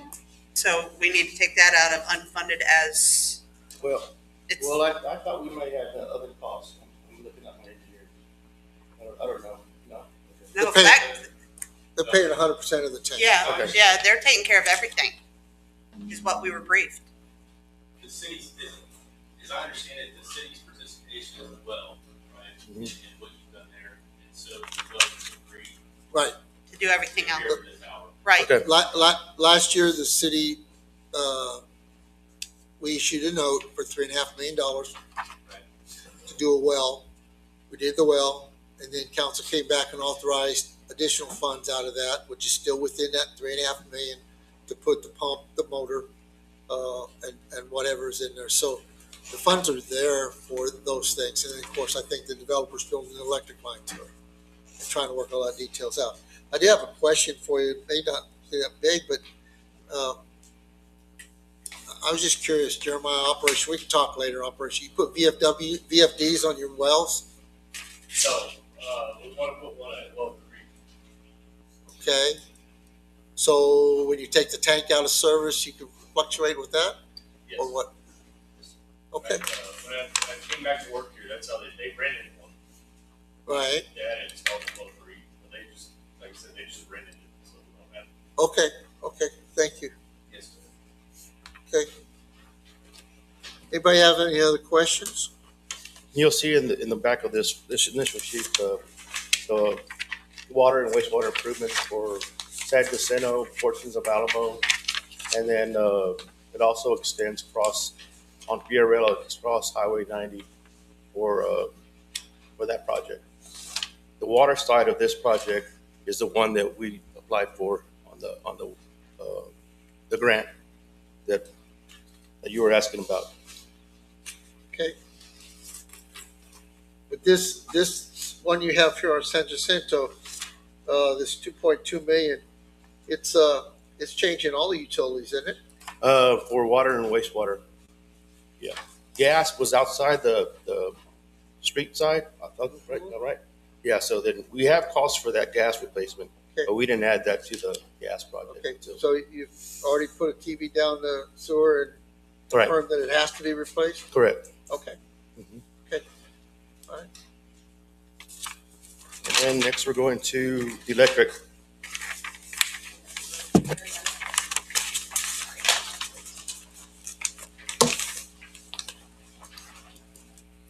so we need to take that out of unfunded as Well, it's, well, I thought we might have other costs. I'm looking at my engineer. I don't know. No? Okay. no, Okay. that, They're paying 100% of the tank. yeah, Okay. yeah, they're taking care of everything, is what we were briefed. The city's, as I understand it, the city's participation as well, right, in what you've done there. And so the well is agreed Right. To do everything to else, carry this out. right, Okay. Last year, the city, we issued a note for $3.5 million to do a well. We did the well, and then council came back and authorized additional funds out of that, which is still within that $3.5 million to put the pump, the motor, and whatever is in there. So the funds are there for those things. And then, of course, I think the developer's building an electric line to it and trying to work all that details out. I do have a question for you. It may not be that big, but I was just curious, Jeremiah, operation, we can talk later, operation. You put VFDs on your wells, So, we want to put one at well 3. okay? So when you take the tank out of service, you can fluctuate with that, Yes. or what? Okay, When I came back to work here, that's how they rented one. right, They had it installed at well 3, but they just, like I said, they just rented it, so we don't have. okay, thank you. Yes. Okay. Anybody have any other questions? You'll see in the back of this initial sheet, the water and wastewater improvements for San Jacinto, portions of Alamo, and then it also extends across on Fiorello, across Highway 90 for that project. The water side of this project is the one that we applied for on the grant that you were asking about. Okay. But this one you have here on San Jacinto, this 2.2 million, it's changing all the utilities, isn't it? For water and wastewater. Yeah. Gas was outside the street side, right? All right. Yeah, so then we have costs for that gas replacement, Okay. but we didn't add that to the gas project. Okay, so you've already put a TV down the sewer and Correct, confirmed that it has to be replaced? correct. Okay. Mhm. Okay. All right. And then next we're going to electric.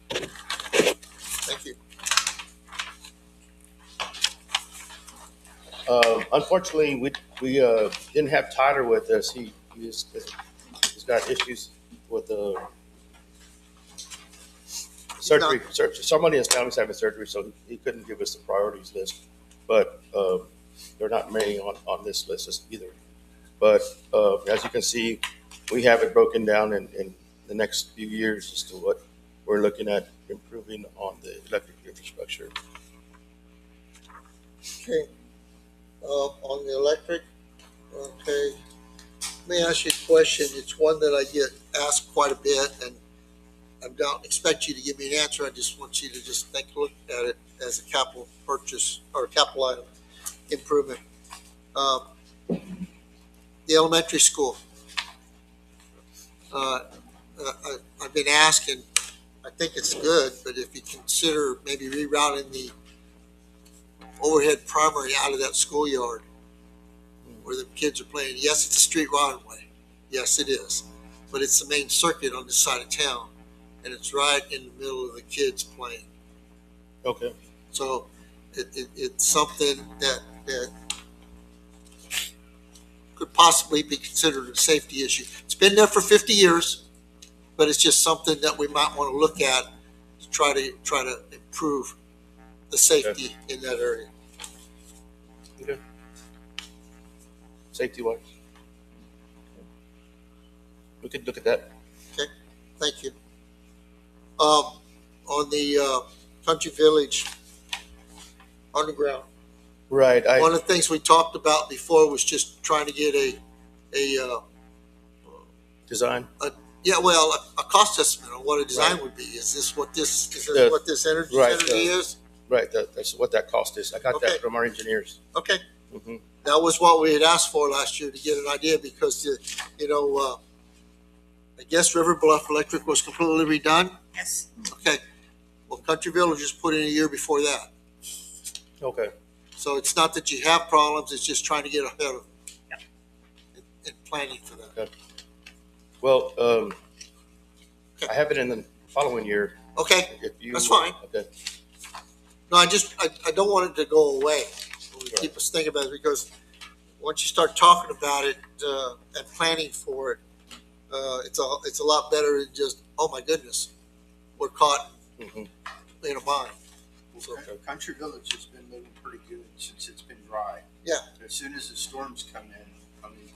Thank you. Unfortunately, we didn't have Tyler with us. He's got issues with surgery. Somebody in his family's having surgery, so he couldn't give us the priorities list. But there are not many on this list either. But as you can see, we have it broken down in the next few years as to what we're looking at improving on the electric infrastructure. Okay. On the electric, okay. Let me ask you a question. It's one that I get asked quite a bit, and I don't expect you to give me an answer. I just want you to just take a look at it as a capital purchase or capital item improvement. The elementary school. I've been asking, I think it's good, but if you consider maybe rerouting the overhead primary out of that schoolyard where the kids are playing. Yes, it's a street right away. Yes, it is. But it's the main circuit on this side of town, and it's right in the middle of the kids playing. Okay. So it's something that could possibly be considered a safety issue. It's been there for 50 years, but it's just something that we might want to look at to try to improve the safety in that area. Okay. Safety wise. We could look at that. Okay, thank you. On the Country Village underground, Right. one of the things we talked about before was just trying to get a Design. cost estimate on what a design would be. Is this what this energy Right, is? Right, that's what that cost is. I got Okay. that from our engineers. Okay, Mhm. that was what we had asked for last year to get an idea because, I guess River Bluff Electric was completely redone. Yes. Okay, well, Countryville was just put in a year before that. Okay. So it's not that you have problems, it's just trying to get ahead of Yep. and planning for that. Well, I have it in the following year. Okay, If you, that's fine. Okay. No, I don't want it to go away. We keep us thinking about it because once you start talking about it, and planning for it, it's a lot better than just, oh my goodness, we're caught Mhm. in a bind. Well, Country Village has been moving pretty good since it's been dry. Yeah. As soon as the storms come in, I mean,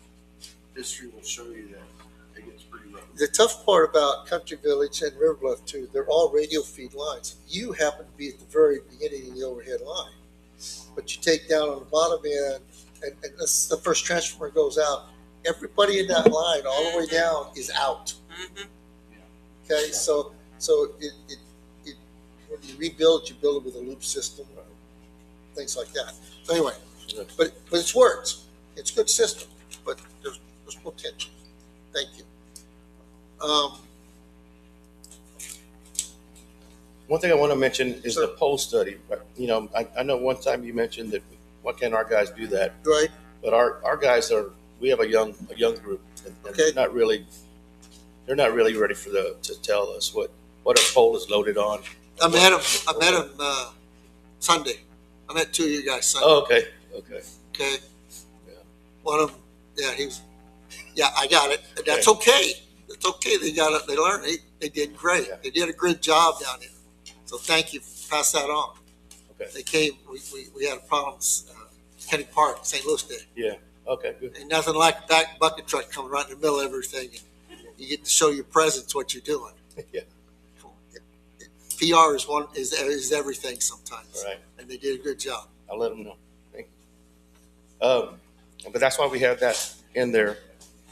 history will show you that it gets pretty rough. The tough part about Country Village and River Bluff too, they're all radio feed lines. You happen to be at the very beginning of the overhead line. But you take down on the bottom end, and this, the first transformer goes out, everybody in that line all the way down is out. Mm-hmm. Okay, so it when you rebuild, you build it with a loop system, things like that. So anyway, but it's works. It's a good system, but there's potential. Thank you. One thing I want to mention is Sure. the poll study. I know one time you mentioned that why can't our guys do that? Right. But our guys we have a young group, and Okay. they're not really ready to tell us what a poll is loaded on. I met him Sunday. I met two of you guys Sunday. Oh, okay. Okay. Yeah. One of them, yeah, I got it. And that's okay. That's okay. They got it. They learned. They did great. Yeah. They did a good job down there. So thank you. Pass that on. Okay. They came. We had a problem. Kenny Park, St. Louis Day. Yeah. Okay. Good. Ain't nothing like a back bucket truck coming right in the middle of everything. And you get to show your presence, what you're doing. Yeah. PR is everything sometimes. All right. And they did a good job. I'll let them know. Thank you. But that's why we have that in there,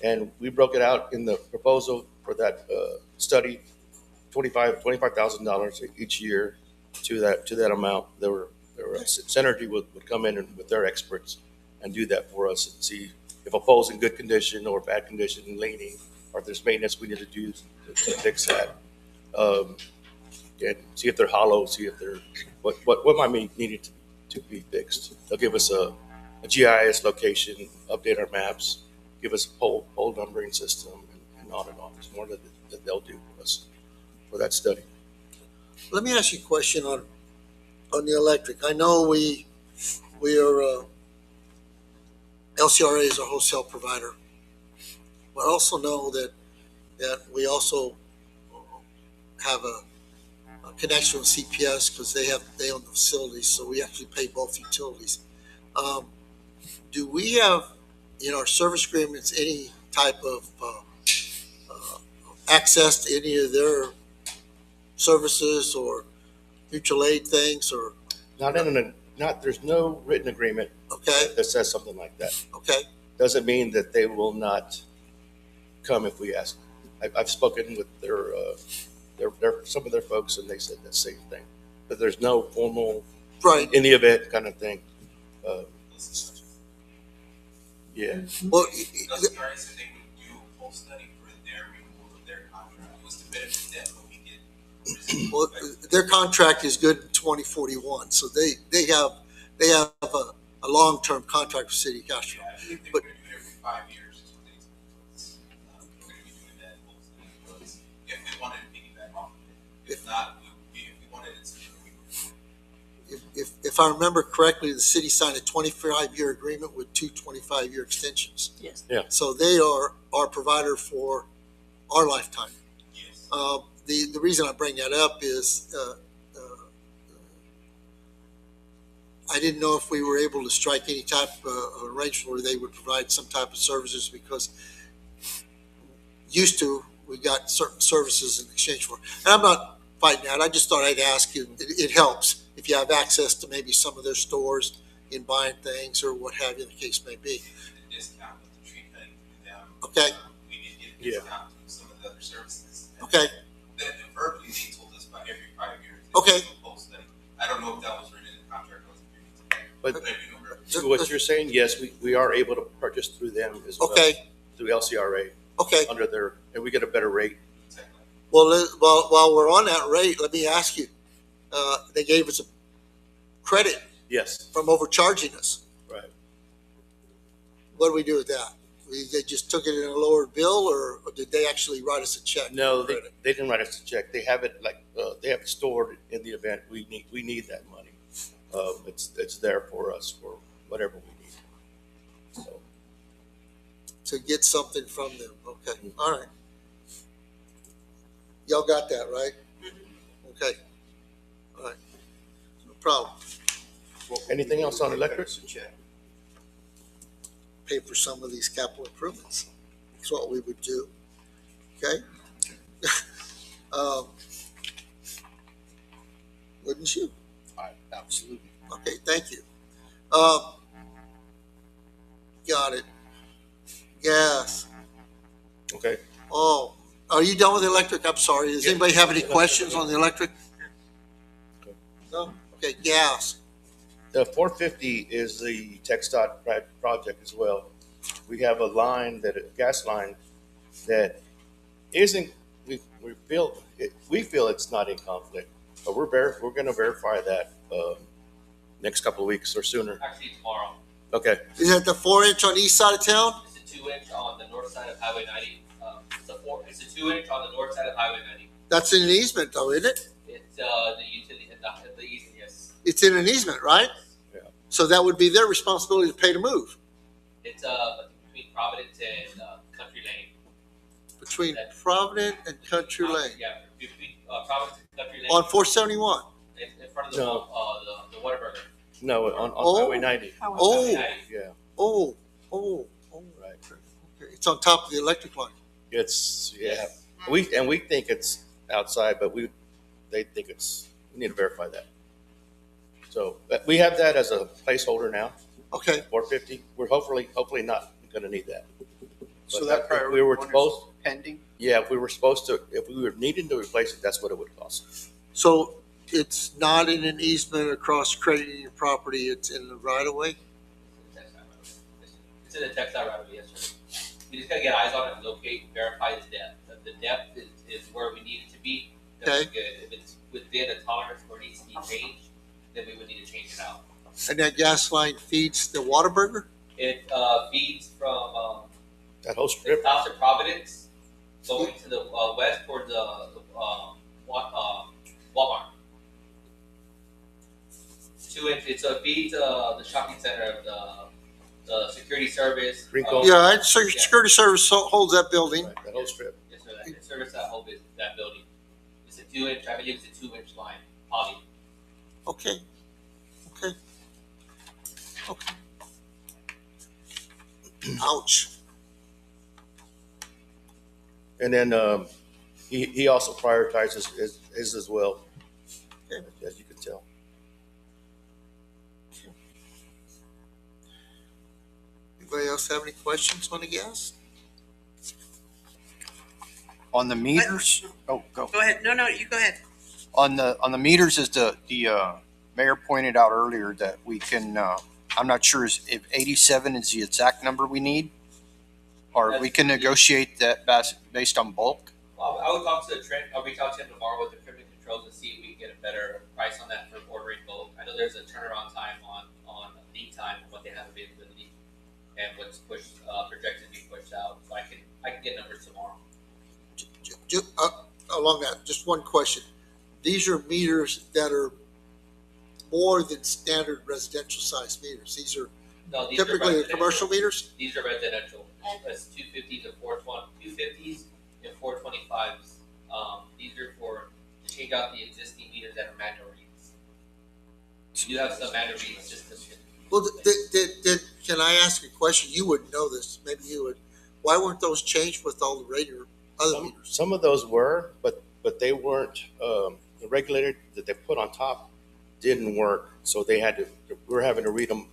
and we broke it out in the proposal for that study, $25,000 each year to that amount. Synergy would come in and with their experts and do that for us and see if a pole's in good condition or bad condition, leaning, or if there's maintenance we need to do to fix that. And see if they're hollow, see if they're what might be needed to be fixed. They'll give us a GIS location, update our maps, give us a pole numbering system, and on and on. There's more that they'll do for us for that study. Let me ask you a question on the electric. I know we are LCRA is our wholesale provider, but I also know that we also have a connection with CPS because they own the facilities, so we actually pay both utilities. Do we have in our service agreements any type of access to any of their services or mutual aid things or? There's no written agreement Okay, that says something like that. okay, Doesn't mean that they will not come if we ask. I've spoken with their some of their folks, and they said the same thing. That there's no formal, right. in the event kind of thing. Yeah. Well, LCRA said they would do a full study for their renewal of their contract. It was to benefit them, but we get. well, their contract is good in 2041, so they have a long-term contract with City of Castroville. Yeah, I think they're But- gonna do it every 5 years is what they said. We're gonna be doing that full study if we wanted to piggyback off of it. If not, if we wanted it to, we would. If I remember correctly, the city signed a 25-year agreement with two 25-year extensions. Yes. Yeah. So they are our provider for our lifetime. Yes. The reason I bring that up is I didn't know if we were able to strike any type of arrangement where they would provide some type of services because used to we got certain services in exchange for. And I'm not fighting that. I just thought I'd ask you. It helps if you have access to maybe some of their stores in buying things or what have you, the case may be. The discount with the tree cutting through them. Okay. We did get a discount to some of the other services. Okay. That verbally they told us about every 5 years. Okay. They would do a full study. I don't know if that was But Maybe number. to what you're saying, yes, we are able to purchase through them as well. Okay, Through LCRA, okay. under their, and we get a better rate. Well, while we're on that rate, let me ask you, they gave us a credit Yes, from overcharging us. right. What do we do with that? They just took it in a lower bill, or did they actually write us a check? No, they didn't write us a check. They have it like, they have it stored in the event we need that money. It's there for us for whatever we need. So, To get something from them, okay, all right. Y'all got that, right? Okay, all right, no problem. anything else on electric? Pay for some of these capital improvements. That's what we would do, okay? Wouldn't you? Absolutely. Okay, thank you. Got it. Gas. Okay. Oh, are you done with the electric? I'm sorry. Does Yeah. anybody have any questions on the electric? No? Okay, gas. The 450 is the TxDOT project as well. We have a gas line that isn't, we feel it's not in conflict, but we're going to verify that next couple of weeks or sooner. Actually, tomorrow. Okay. Is that the 4-inch on the east side of town? It's a 2-inch on the north side of Highway 90. It's a 2-inch on the north side of Highway 90. That's in an easement though, isn't it? It's the utility, the easement, yes. It's in an easement, right? Yeah. So that would be their responsibility to pay to move. It's between Providence and Country Lane. Between Providence and Country Lane. Yeah, between Providence and Country Lane. On 471. In front of No. the Whataburger. No, on Oh. Highway 90. Oh, Highway 90. Yeah. oh. Right. Okay. It's on top of the electric line. It's, yeah. We think it's outside, but they think we need to verify that. So we have that as a placeholder now, Okay, 450. We're hopefully not going to need that. So But that if priority we were one is supposed, pending? yeah, if we were needing to replace it, that's what it would cost. so it's not in an easement across credit union property, it's in the right of way? It's in the TxDOT right away, yes, sir. We just gotta get eyes on it, locate, verify the depth. If the depth is where we need it to be, then we're Okay. good. If it's within a tolerance where it needs to be changed, then we would need to change it out. And that gas line feeds the Whataburger? It feeds from That whole the strip. south of Providence, going to the west towards Walmart. 2-inch. It feeds the shopping center of the security service. Rincon. Yeah, security service holds that building. Right, that whole strip. Yes, sir. That service that whole that building. It's a 2-inch. I believe it's a 2-inch line. Poly. Okay, okay. Okay. Ouch. And then he also prioritizes his as well, as you can tell. Anybody else have any questions on the gas? On the meters, oh, go. Go ahead. No, you go ahead. On the meters, is the mayor pointed out earlier that we can, I'm not sure if 87 is the exact number we need? Or we can negotiate that based on bulk? Well, I would talk to Trent. I'll reach out to him tomorrow with the trim and controls and see if we can get a better price on that for ordering bulk. I know there's a turnaround time on lead time and what they have availability and what's projected to be pushed out. So I can get numbers tomorrow. Along that, just one question. These are meters that are more than standard residential size meters. These are No, these typically are the residential. commercial meters? These are residential. That's 250s and 250s and 425s. These are for to change out the existing meters that are manual reads. You have some manual read systems. Well, can I ask a question? You wouldn't know this, maybe you would. Why weren't those changed with all the other meters? Some of those were, but they weren't, the regulator that they put on top didn't work. So we're having to read them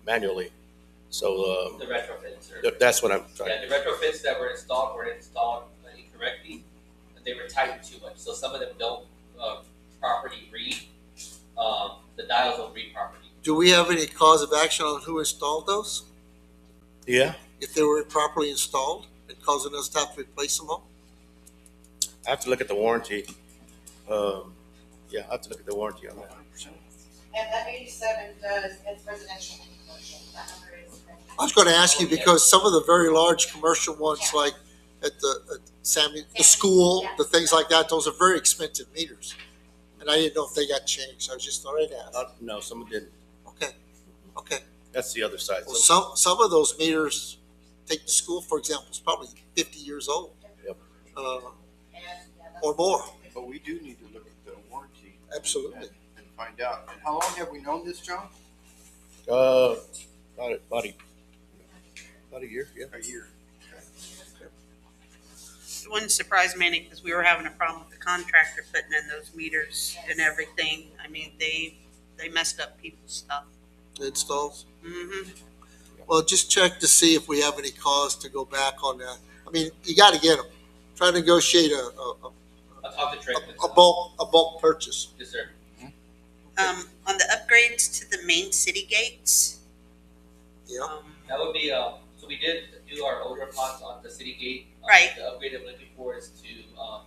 manually. So The retrofits. that's what I'm trying. Yeah, the retrofits that were installed incorrectly, and they were tightened too much. So some of them don't properly read. The dials don't read properly. do we have any cause of action on who installed those? Yeah, If they were improperly installed and causing us to have to replace them all? I have to look at the warranty. Yeah, I have to look at the warranty on that. And that 87 does, it's residential and commercial, that number is. I was gonna ask you because some of the very large commercial ones, like at the school, the things like that, those are very expensive meters. And I didn't know if they got changed. I was just thought I'd ask. No, some didn't. Okay. That's the other side. Well, some of those meters, take the school, for example, is probably 50 years old. Yep. Or more. But we do need to look at the warranty. Absolutely. And find out. And how long have we known this, John? About a year, yeah. A year. It wouldn't surprise me any because we were having a problem with the contractor putting in those meters and everything. I mean, they messed up people's stuff. Installs. Mm-hmm. Well, just check to see if we have any cause to go back on that. I mean, you got to get them. Try to negotiate I'll talk to Trey. a bulk purchase. Yes, sir. On the upgrades to the main city gates. Yeah. That would be, so we did do our odor pots on the city gate. Right. The upgrade that we're looking for is to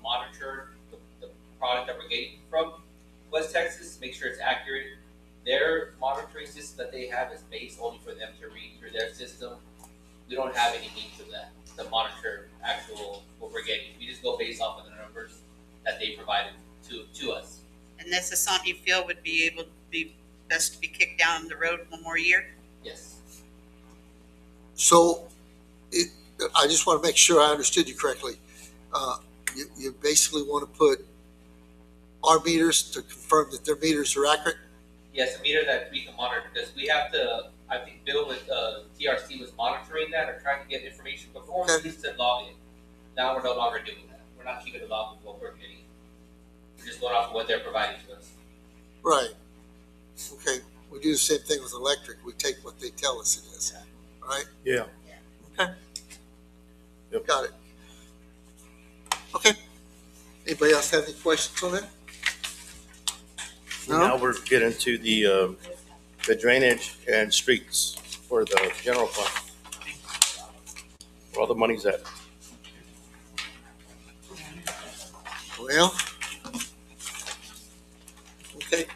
monitor the product that we're getting from West Texas, make sure it's accurate. Their monitoring system that they have is based only for them to read through their system. We don't have any means of that to monitor actual what we're getting. We just go based off of the numbers that they provided to us. And this is something you feel would be able to be best to be kicked down the road one more year? Yes. So I just want to make sure I understood you correctly. You basically want to put our meters to confirm that their meters are accurate? Yes, a meter that we can monitor because we have to, I think Bill with TRC was monitoring that or trying to get information before we used to log it. Now we're no longer doing that. We're not keeping a log of what we're getting. We're just going off of what they're providing to us. Right. Okay. We do the same thing with electric. We take what they tell us it is. Right? Yeah. Okay. Yep. Got it. Okay. Anybody else have any questions on that? No? Now we're getting to the drainage and streets for the general fund. Where all the money's at. Well, okay.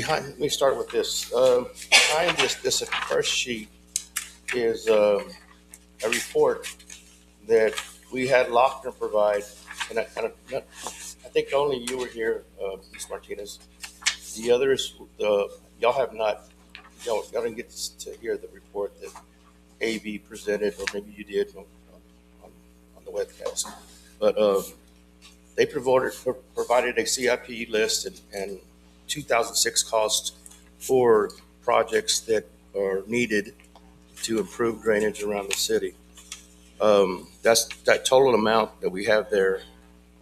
Let me start with this. Behind this first sheet is a report that we had Lochner provide, and I think only you were here, Ms. Martinez. The others, y'all have not, y'all didn't get to hear the report that AB presented, or maybe you did on the webcast. But they provided a CIP list and 2006 costs for projects that are needed to improve drainage around the city. That's that total amount that we have there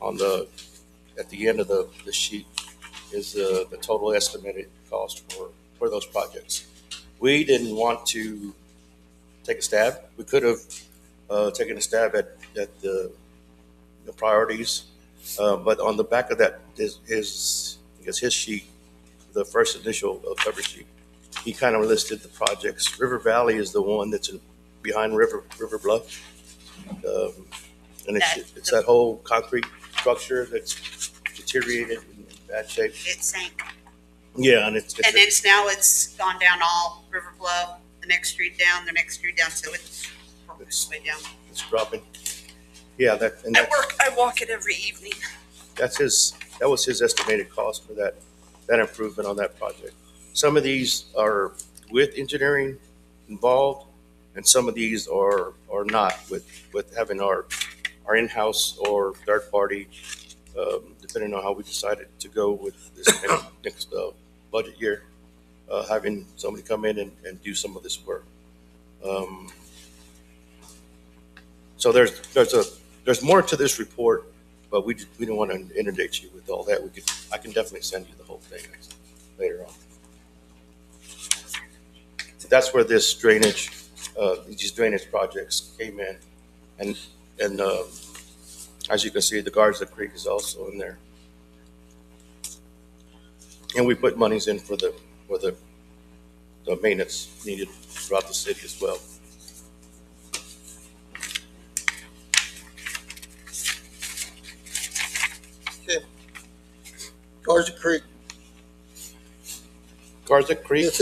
at the end of the sheet is the total estimated cost for those projects. We didn't want to take a stab. We could have taken a stab at the priorities, but on the back of that his sheet, the first initial cover sheet, he kind of listed the projects. River Valley is the one that's behind River Bluff, and it's that whole concrete structure that's deteriorated in bad shape. It sank. Yeah, and it's gone down all River Bluff, the next street down, so it's way down. It's dropping. Yeah, At work, I walk it every evening. that was his estimated cost for that improvement on that project. Some of these are with engineering involved, and some of these are not with having our in-house or third party, depending on how we decided to go with this next budget year, having somebody come in and do some of this work. So there's more to this report, but we don't want to inundate you with all that. I can definitely send you the whole thing later on. So that's where this drainage these drainage projects came in. And as you can see, the Garza Creek is also in there. And we put monies in for the maintenance needed throughout the city as well. Garza Creek. Garza Creek. This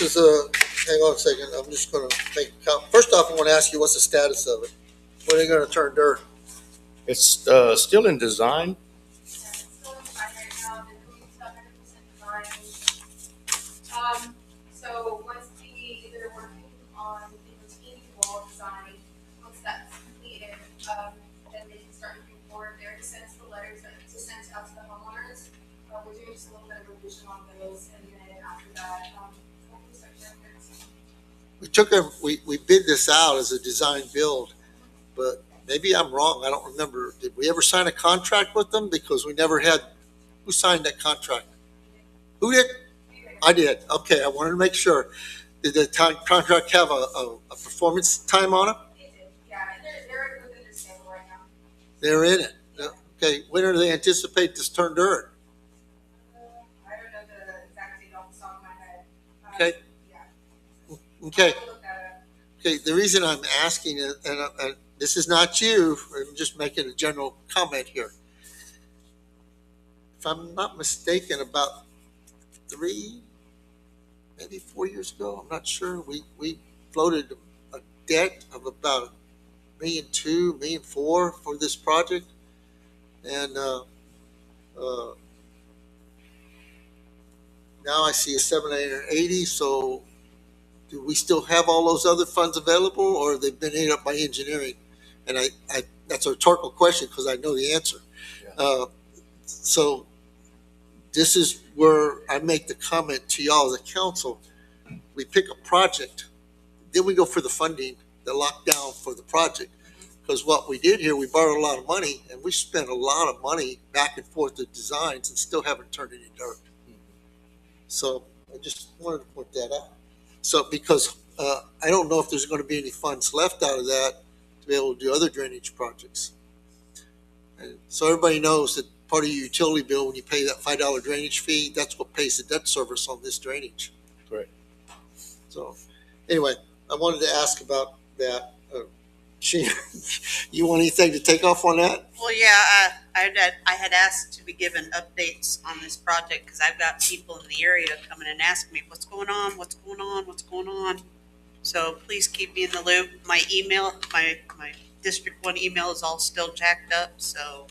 is a, hang on a second, I'm just gonna make a comment. First off, I wanna ask you, what's the status of it? When are they gonna turn dirt? It's still in design. Still in design right now, the building's 100% design. So once they're working on the retaining wall design, once that's completed, then they can start moving forward. They already sent us the letters to send out to the homeowners. We're doing just a little bit of revision on those, and then after that, hopefully start sharing it. We bid this out as a design build, but maybe I'm wrong, I don't remember. Did we ever sign a contract with them? Because we never had, who signed that contract? Who did? I did, okay, I wanted to make sure. Did the contract have a performance time on it? They did, yeah, and they're within their schedule right now. They're in it. Okay, when do they anticipate this turn dirt? I don't know the exact date off the top of my head. Okay. Yeah. Okay, I'll look that up. okay, the reason I'm asking it, and this is not you, I'm just making a general comment here. If I'm not mistaken, about 3, maybe 4 years ago, I'm not sure, we floated a debt of about $1.2 million, $1.4 million for this project. And now I see a 780, so do we still have all those other funds available, or have they been ate up by engineering? And I that's a rhetorical question because I know the answer. Yeah. So this is where I make the comment to y'all as a council. We pick a project, then we go for the funding, the lockdown for the project. Because what we did here, we borrowed a lot of money, and we spent a lot of money back and forth with designs and still haven't turned any dirt. So I just wanted to point that out. So because I don't know if there's going to be any funds left out of that to be able to do other drainage projects. And so everybody knows that part of your utility bill, when you pay that $5 drainage fee, that's what pays the debt service on this drainage. Correct. So anyway, I wanted to ask about that. You want anything to take off on that? Well, yeah, I had asked to be given updates on this project because I've got people in the area coming and asking me, what's going on, what's going on, what's going on? So please keep me in the loop. My email, my District 1 email is all still jacked up, so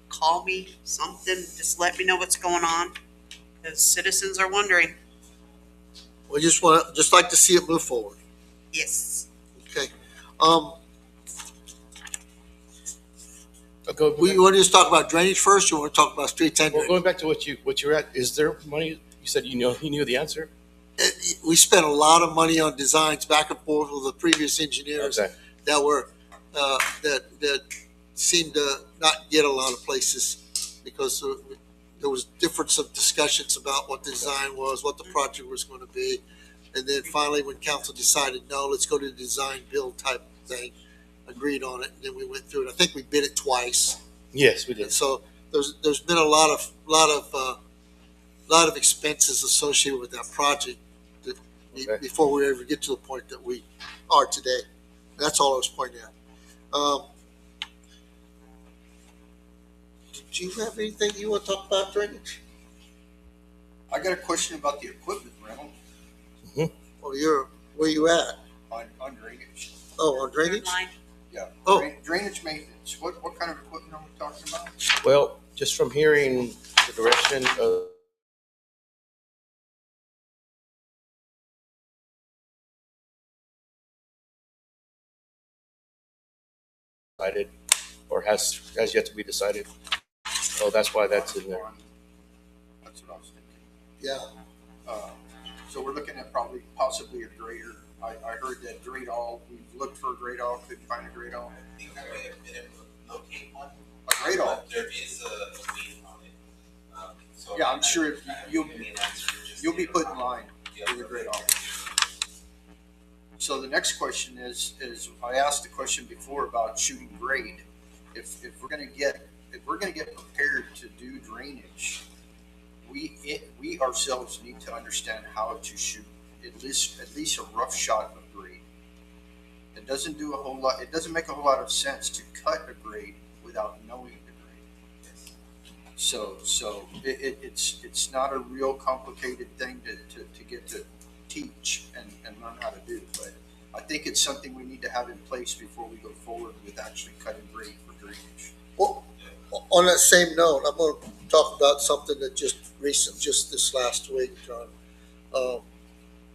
call me, something, just let me know what's going on, because citizens are wondering. We just like to see it move forward. Yes. Okay. Go You want to just talk about drainage first, or you want to talk about streets and Well, drainage? going back to what you're at, is there money? You said you knew the answer. We spent a lot of money on designs back and forth with the previous engineers Okay. that were that seemed to not get a lot of places because there was difference of discussions about what the design was, what the project was going to be, and then finally, when council decided no, let's go to the design build type thing, agreed on it, and then we went through it. I think we bid it twice. Yes, we did. And so there's been a lot of expenses associated with that project before we ever get to the point that we are today. That's all I was pointing at. Do you have anything you want to talk about drainage? I got a question about the equipment rental Oh, where you at? on drainage. Oh, on drainage? Line. Yeah. Oh. Drainage maintenance. What kind of equipment are we talking about? Well, just from hearing the direction of decided or has yet to be decided. So that's why that's in there. That's what I was thinking. Yeah. So we're looking at possibly a grader. I heard that grade all, we've looked for a grade all, couldn't find a grade all. I think I may have been able to locate one. A grade all? But there is a wait on it. So Yeah, I'm sure you'll give me an answer just be yet. put in line Yeah. for the grade all. So the next question is I asked the question before about shooting grade. If we're gonna get prepared to do drainage, we ourselves need to understand how to shoot at least a rough shot of grade. It doesn't do a whole lot. It doesn't make a whole lot of sense to cut a grade without knowing the grade. So it's not a real complicated thing to get to teach and learn how to do. But I think it's something we need to have in place before we go forward with actually cutting grade for drainage. Well, on that same note, I'm going to talk about something that just this last week, John.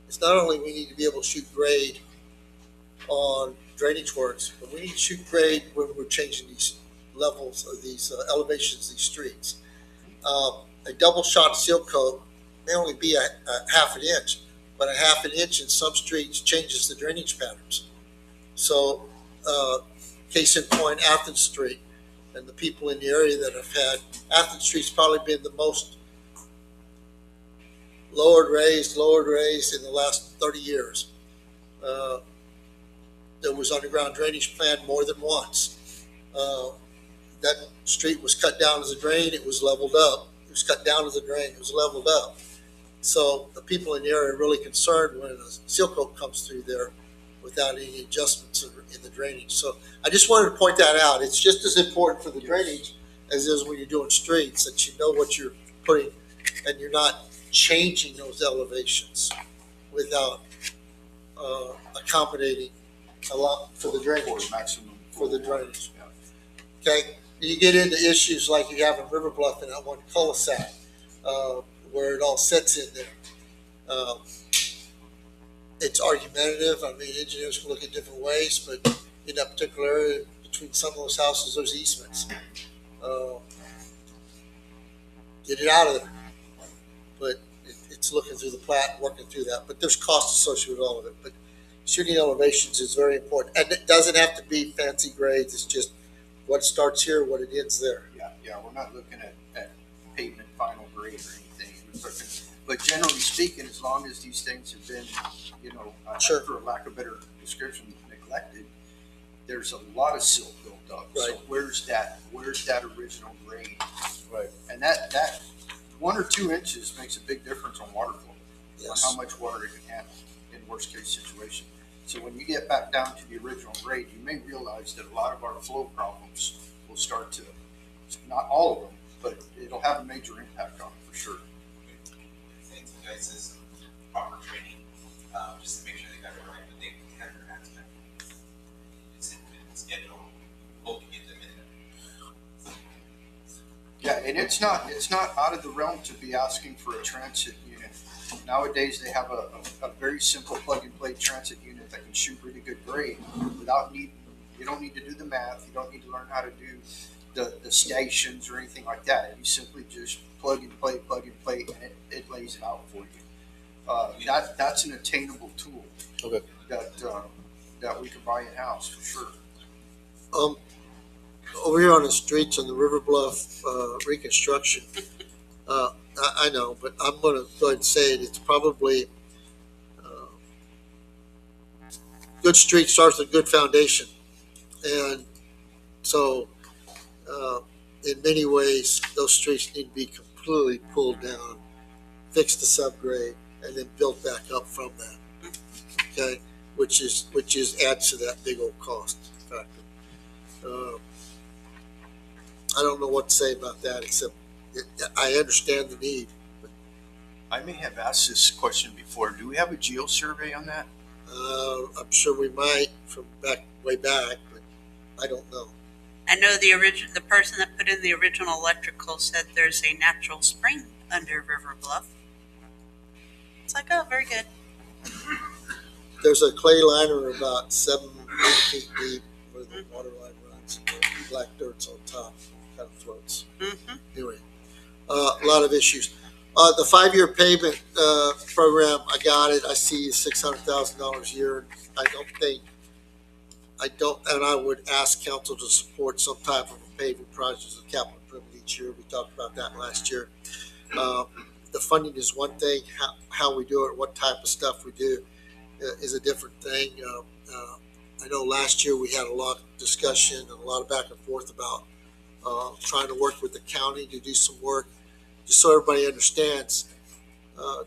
It's not only we need to be able to shoot grade on drainage works, but we need to shoot grade when we're changing these levels of these elevations, these streets. A double shot seal coat may only be a half an inch, but a half an inch in some streets changes the drainage patterns. So, case in point, Athens Street, and the people in the area that have had, Athens Street's probably been the most lowered raised in the last 30 years. There was underground drainage planned more than once. That street was cut down as a drain, it was leveled up. It was cut down as a drain, it was leveled up. So the people in the area are really concerned when a seal coat comes through there without any adjustments in the drainage. So I just wanted to point that out. It's just as important for the drainage as it is when you're doing streets, that you know what you're putting and you're not changing those elevations without accommodating a lot for the drainage. Maximum for the drainage. Okay, you get into issues like you have in River Bluff in that one cul-de-sac, where it all sits in there. It's argumentative. I mean, engineers can look at different ways, but in that particular area, between some of those houses, there's easements. Get it out of there. But it's looking through the plat, working through that. But there's costs associated with all of it. But shooting elevations is very important. And it doesn't have to be fancy grades. It's just what starts here, what it ends there. Yeah, we're not looking at pavement final grade or anything. We're looking, but generally speaking, as long as these things have been, Sure. for lack of a better description, neglected, there's a lot of silt built up. Right. So where's that original grade? Right. And that 1 or 2 inches makes a big difference on water flow, Yes. on how much water it can handle in worst case situation. So when you get back down to the original grade, you may realize that a lot of our flow problems will start to, not all of them, but it'll have a major impact on it for sure. Thanks, you guys, is proper training, just to make sure they got it right, but they have their hands back. It's getting over, hope you get them in there. Yeah, and it's not out of the realm to be asking for a transit unit. Nowadays, they have a very simple plug-and-play transit unit that can shoot really good grade without you don't need to do the math, you don't need to learn how to do the stations or anything like that. You simply just plug and play, and it lays it out for you. That's an attainable tool. Okay. That we can buy in-house for sure. Over here on the streets on the River Bluff reconstruction, I know, but I'm going to go ahead and say it. It's probably good street starts with good foundation, and so in many ways those streets need to be completely pulled down, fix the subgrade, and then built back up from that. Okay, which adds to that big old cost factor. I don't know what to say about that, except I understand the need. I may have asked this question before. Do we have a geo survey on that? I'm sure we might from way back, but I don't know. I know the person that put in the original electrical said there's a natural spring under River Bluff. It's like, oh, very good. There's a clay liner about 8 feet deep where the water line runs. Black dirt's on top, kind of floats. Mm-hmm. Anyway, a lot of issues. The 5-year payment program, I got it. I see $600,000 a year. And I would ask council to support some type of a paving project as a capital improvement each year. We talked about that last year. The funding is one thing, how we do it, what type of stuff we do. is a different thing. I know last year we had a lot of discussion and a lot of back and forth about trying to work with the county to do some work. Just so everybody understands,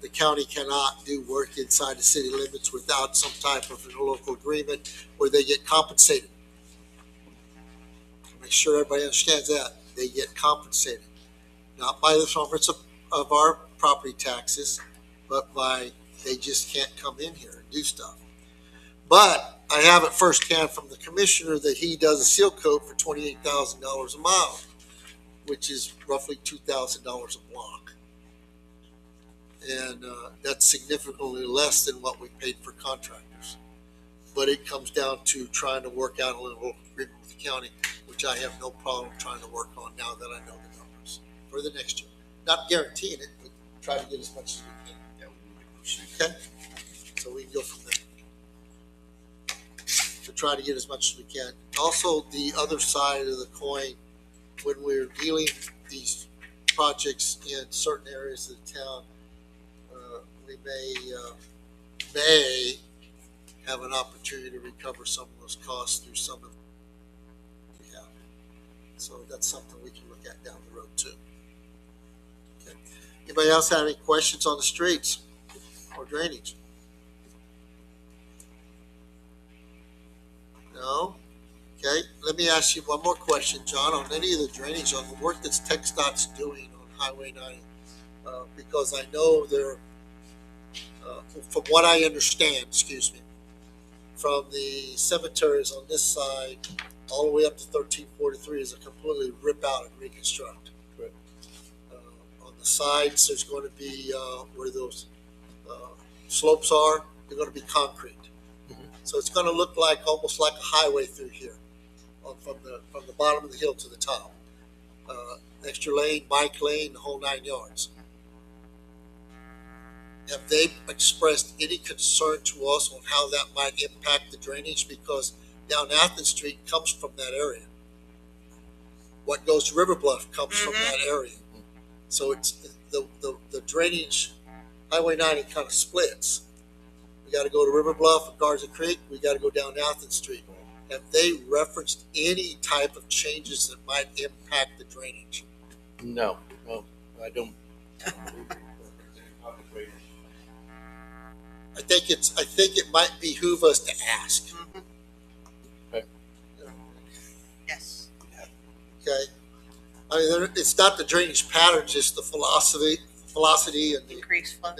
the county cannot do work inside the city limits without some type of a local agreement where they get compensated. Make sure everybody understands that. They get compensated. Not by the difference of our property taxes, but by they just can't come in here and do stuff. But I have it firsthand from the commissioner that he does a seal coat for $28,000 a mile, which is roughly $2,000 a block. And that's significantly less than what we paid for contractors. But it comes down to trying to work out a little agreement with the county, which I have no problem trying to work on now that I know the numbers for the next year. Not guaranteeing it, but try to get as much as we can. Okay? So we can go from there. To try to get as much as we can. Also, the other side of the coin, when we're dealing these projects in certain areas of the town, we may have an opportunity to recover some of those costs through some of we have. So that's something we can look at down the road too. Okay. Anybody else have any questions on the streets or drainage? No? Okay, let me ask you one more question, John, on any of the drainage, on the work that's TxDOT's doing on Highway 90. Because I know they're, from what I understand, from the cemeteries on this side all the way up to 1343 is a completely rip out and reconstruct. Correct. On the sides, there's going to be where those slopes are, they're going to be concrete. Mm-hmm. So it's going to look like almost like a highway through here, from the bottom of the hill to the top. Extra lane, bike lane, the whole 9 yards. Have they expressed any concern to us on how that might impact the drainage? Because down Athens Street comes from that area. What goes to River Bluff comes from that area. So it's the drainage, Highway 90 kind of splits. We got to go to River Bluff and Garza Creek. We got to go down Athens Street. Have they referenced any type of changes that might impact the drainage? No, I don't. I think it might behoove us to ask. Okay. Yes. Okay. I mean, it's not the drainage pattern, just the velocity and the Increase flow.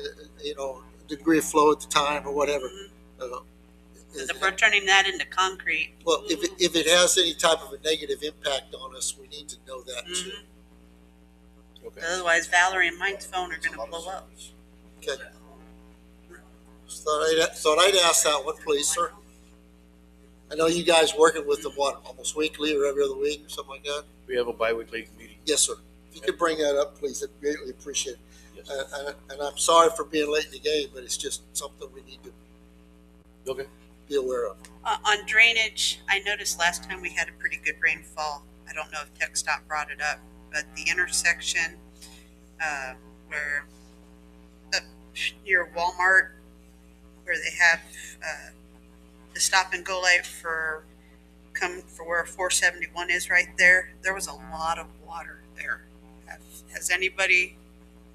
degree of flow at the time or whatever. Because if we're turning that into concrete. Well, if it has any type of a negative impact on us, we need to know that too. Okay. Otherwise, Valerie and Mike's phone are going to blow up. Okay. Thought I'd ask that one, please, sir. I know you guys working with them, almost weekly or every other week or something like that? We have a bi-weekly meeting. Yes, sir. If you could bring that up, please, I'd greatly appreciate it. Yes. And I'm sorry for being late in the game, but it's just something we need to Okay. be aware of. On drainage, I noticed last time we had a pretty good rainfall. I don't know if TxDOT brought it up, but the intersection where near Walmart, where they have the stop and go light for where 471 is right there. There was a lot of water there. Has anybody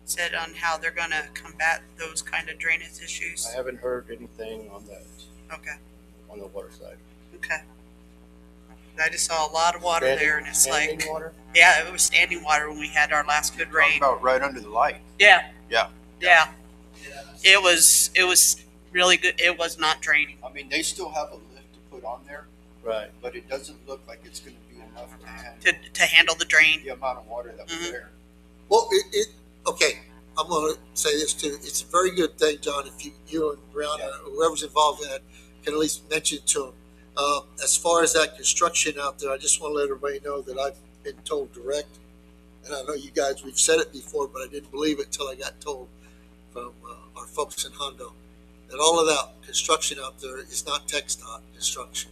said on how they're going to combat those kind of drainage issues? I haven't heard anything on that, Okay. on the water side. Okay. I just saw a lot of water there, and it's Standing like, water? yeah, it was standing water when we had our last good rain. About right under the light. Yeah. Yeah. Yeah. It was really good. It was not draining. I mean, they still have a lift to put on there, Right. but it doesn't look like it's gonna be enough to handle To handle the drain. the amount of water that was Mhm. there. Well, okay, I'm going to say this too. It's a very good thing, John, if you and Brianna, whoever's involved in it, can at least mention it to them. As far as that construction out there, I just want to let everybody know that I've been told direct, and I know you guys, we've said it before, but I didn't believe it until I got told from our folks in Hondo that all of that construction out there is not TxDOT construction.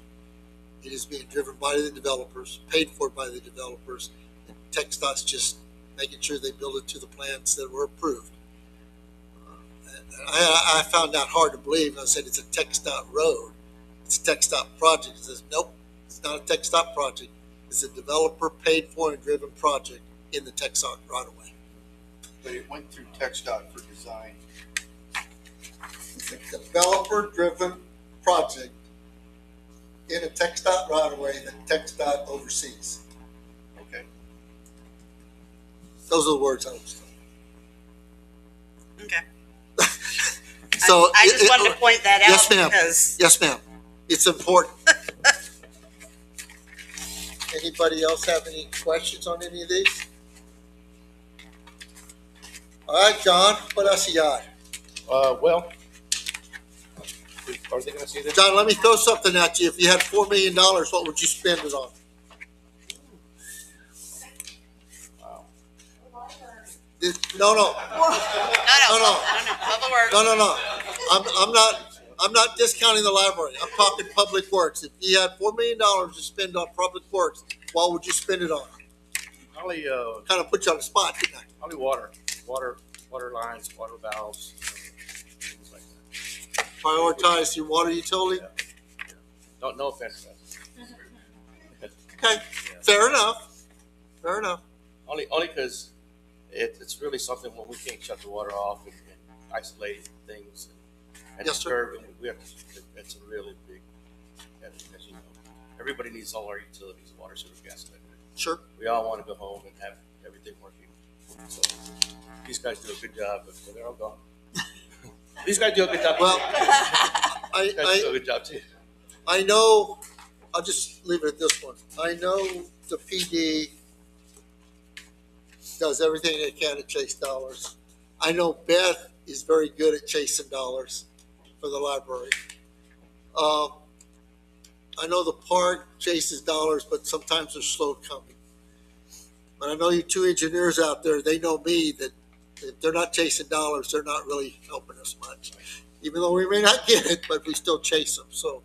It is being driven by the developers, paid for by the developers, and TxDOT's just making sure they build it to the plans that were approved. I found that hard to believe. I said, it's a TxDOT road. It's a TxDOT project. It says, nope, it's not a TxDOT project. It's a developer paid for and driven project in the TxDOT right away. But it went through TxDOT for design. It's a developer driven project in a TxDOT right away that TxDOT oversees. Okay. Those are the words I was told. Okay. So I just wanted to point that out. Yes, ma'am. Because Yes, ma'am. It's important. Anybody else have any questions on any of these? All right, John, what else you got? Well, are they gonna see this? John, let me throw something at you. If you had $4 million, what would you spend it on? No, no, Public Works. no. I'm not discounting the library. I'm talking public works. If you had $4 million to spend on public works, what would you spend it on? Probably, Kind of put you on the spot, didn't I? probably water lines, water valves, things like that. Prioritize your water utility. No offense, guys. Okay, fair enough. Fair enough. Only because it's really something when we can't shut the water off and isolate things and Yes, sir. disturb, and we have to, it's a really big, as you know, everybody needs all our utilities, water, sewer, gas, electric. Sure. We all want to go home and have everything working. So these guys do a good job, but they're all gone. These guys do a good job. Well, These guys do a good job too. I know, I'll just leave it at this one. I know the PD does everything they can to chase dollars. I know Beth is very good at chasing dollars for the library. I know the park chases dollars, but sometimes they're slow coming. But I know you two engineers out there, they know me that if they're not chasing dollars, they're not really helping us much. Even though we may not get it, but we still chase them. So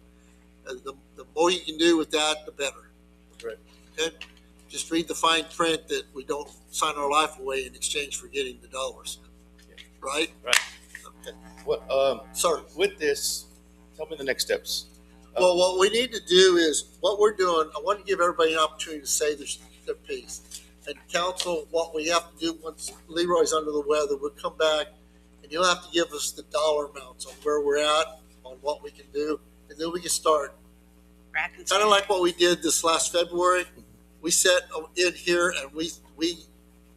the more you can do with that, the better. Right. Okay? Just read the fine print that we don't sign our life away in exchange for getting the dollars. Right? Right. Okay. What, Sir. with this, tell me the next steps. Well, what we need to do is, what we're doing, I want to give everybody an opportunity to say their piece. And council, what we have to do once Leroy's under the weather, we'll come back and you'll have to give us the dollar amounts on where we're at, on what we can do, and then we can start. Kind of like what we did this last February. We set in here and we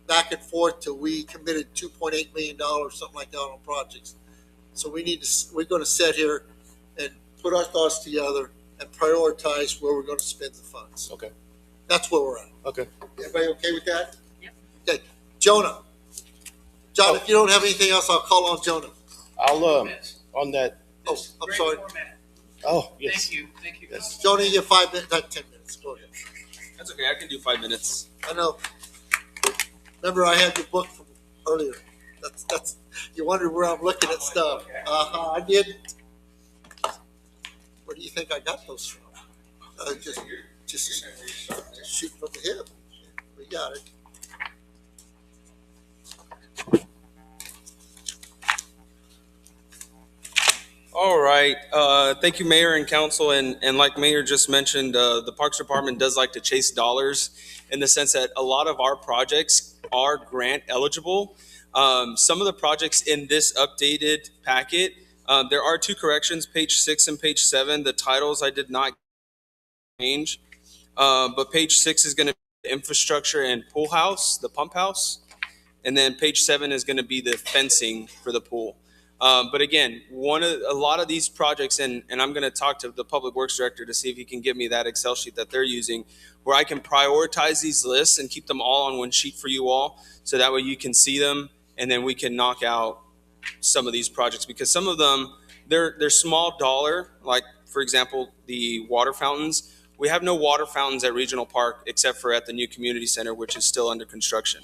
back and forth till we committed $2.8 million, something like that on projects. So we're going to sit here and put our thoughts together and prioritize where we're going to spend the funds. Okay. That's where we're at. Okay. Everybody okay with that? Yep. Okay. Jonah. John, if you don't have anything else, I'll call on Jonah. I'll, on that, Oh, I'm sorry. oh, yes. Thank you. Yes. Jonah, you get 5 minutes, not 10 minutes. Go ahead. That's okay, I can do 5 minutes. I know. Remember, I had your book from earlier. That's. You wondered where I'm looking at stuff. I did. Where do you think I got those from? Just shoot from the hip. We got it. All right, thank you, Mayor and Council, and like Mayor just mentioned, the Parks Department does like to chase dollars in the sense that a lot of our projects are grant eligible. Some of the projects in this updated packet, there are 2 corrections, page 6 and page 7. The titles I did not change, but page 6 is going to be the infrastructure and pool house, the pump house, and then page 7 is going to be the fencing for the pool. But again, a lot of these projects, and I'm going to talk to the Public Works Director to see if he can give me that Excel sheet that they're using, where I can prioritize these lists and keep them all on one sheet for you all, so that way you can see them, and then we can knock out some of these projects, because some of them, they're small dollar, like for example, the water fountains. We have no water fountains at Regional Park except for at the new community center, which is still under construction.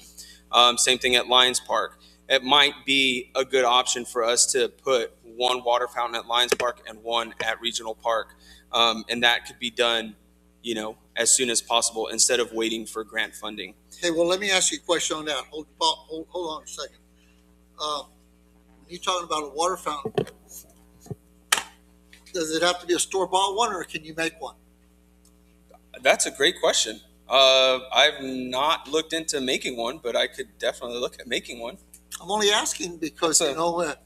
Same thing at Lions Park. It might be a good option for us to put 1 water fountain at Lions Park and 1 at Regional Park. And that could be done, as soon as possible instead of waiting for grant funding. Hey, well, let me ask you a question on that. Hold on a second. you're talking about a water fountain, does it have to be a store-bought one, or can you make one? That's a great question. I've not looked into making one, but I could definitely look at making one. I'm only asking because, store-bought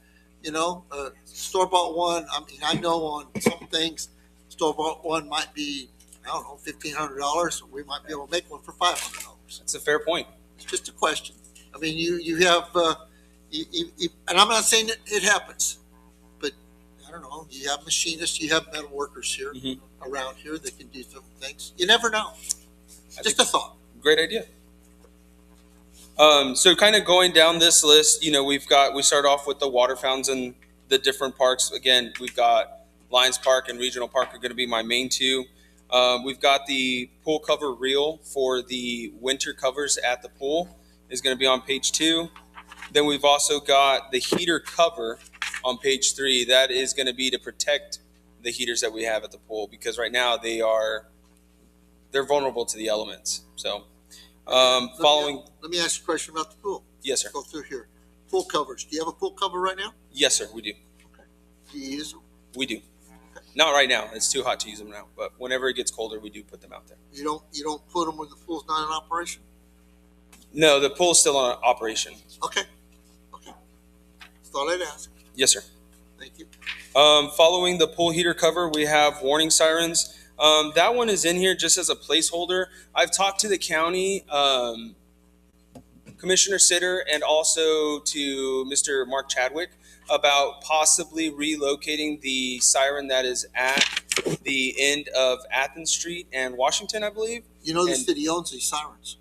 one, I mean, I know on some things, store-bought one might be, I don't know, $1,500. We might be able to make one for $500. That's a fair point. It's just a question. I mean, you have, and I'm not saying it happens, but I don't know, you have machinists, you have metal workers here, around here that can do some things. You never know. Just a thought. Great idea. So kind of going down this list, we start off with the water fountains and the different parks. Again, we've got Lions Park and Regional Park are going to be my main two. We've got the pool cover reel for the winter covers at the pool is going to be on page 2. Then we've also got the heater cover on page 3. That is going to be to protect the heaters that we have at the pool, because right now they're vulnerable to the elements. So following. Let me ask you a question about the pool. Yes, sir. Go through here. Pool covers. Do you have a pool cover right now? Yes, sir, we do. Okay. Do you use them? We do. Not right now. It's too hot to use them now. But whenever it gets colder, we do put them out there. You don't put them when the pool's not in operation? No, the pool's still on operation. Okay. Thought I'd ask. Yes, sir. Thank you. Following the pool heater cover, we have warning sirens. That one is in here just as a placeholder. I've talked to the county, Commissioner Sitter, and also to Mr. Mark Chadwick about possibly relocating the siren that is at the end of Athens Street and Washington, I believe. The city owns these sirens.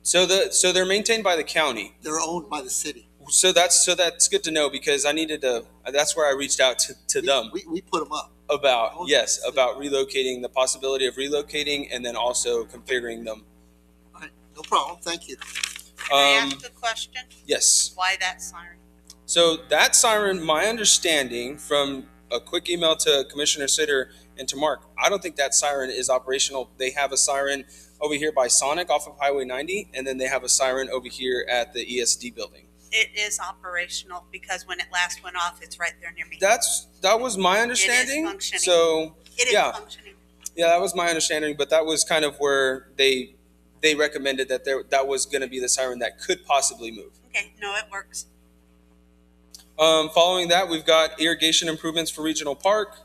So they're maintained by the county. They're owned by the city. So that's good to know, because that's where I reached out to them. We put them up. About relocating, the possibility of relocating, and then also configuring them. All right, no problem. Thank you. Can I ask a question? Yes. Why that siren? So that siren, my understanding from a quick email to Commissioner Sitter and to Mark, I don't think that siren is operational. They have a siren over here by Sonic off of Highway 90, and then they have a siren over here at the ESD building. It is operational, because when it last went off, it's right there near me. That was my understanding. It is functioning. So it is functioning. Yeah, that was my understanding, but that was kind of where they recommended that was going to be the siren that could possibly move. Okay, no, it works. Following that, we've got irrigation improvements for Regional Park.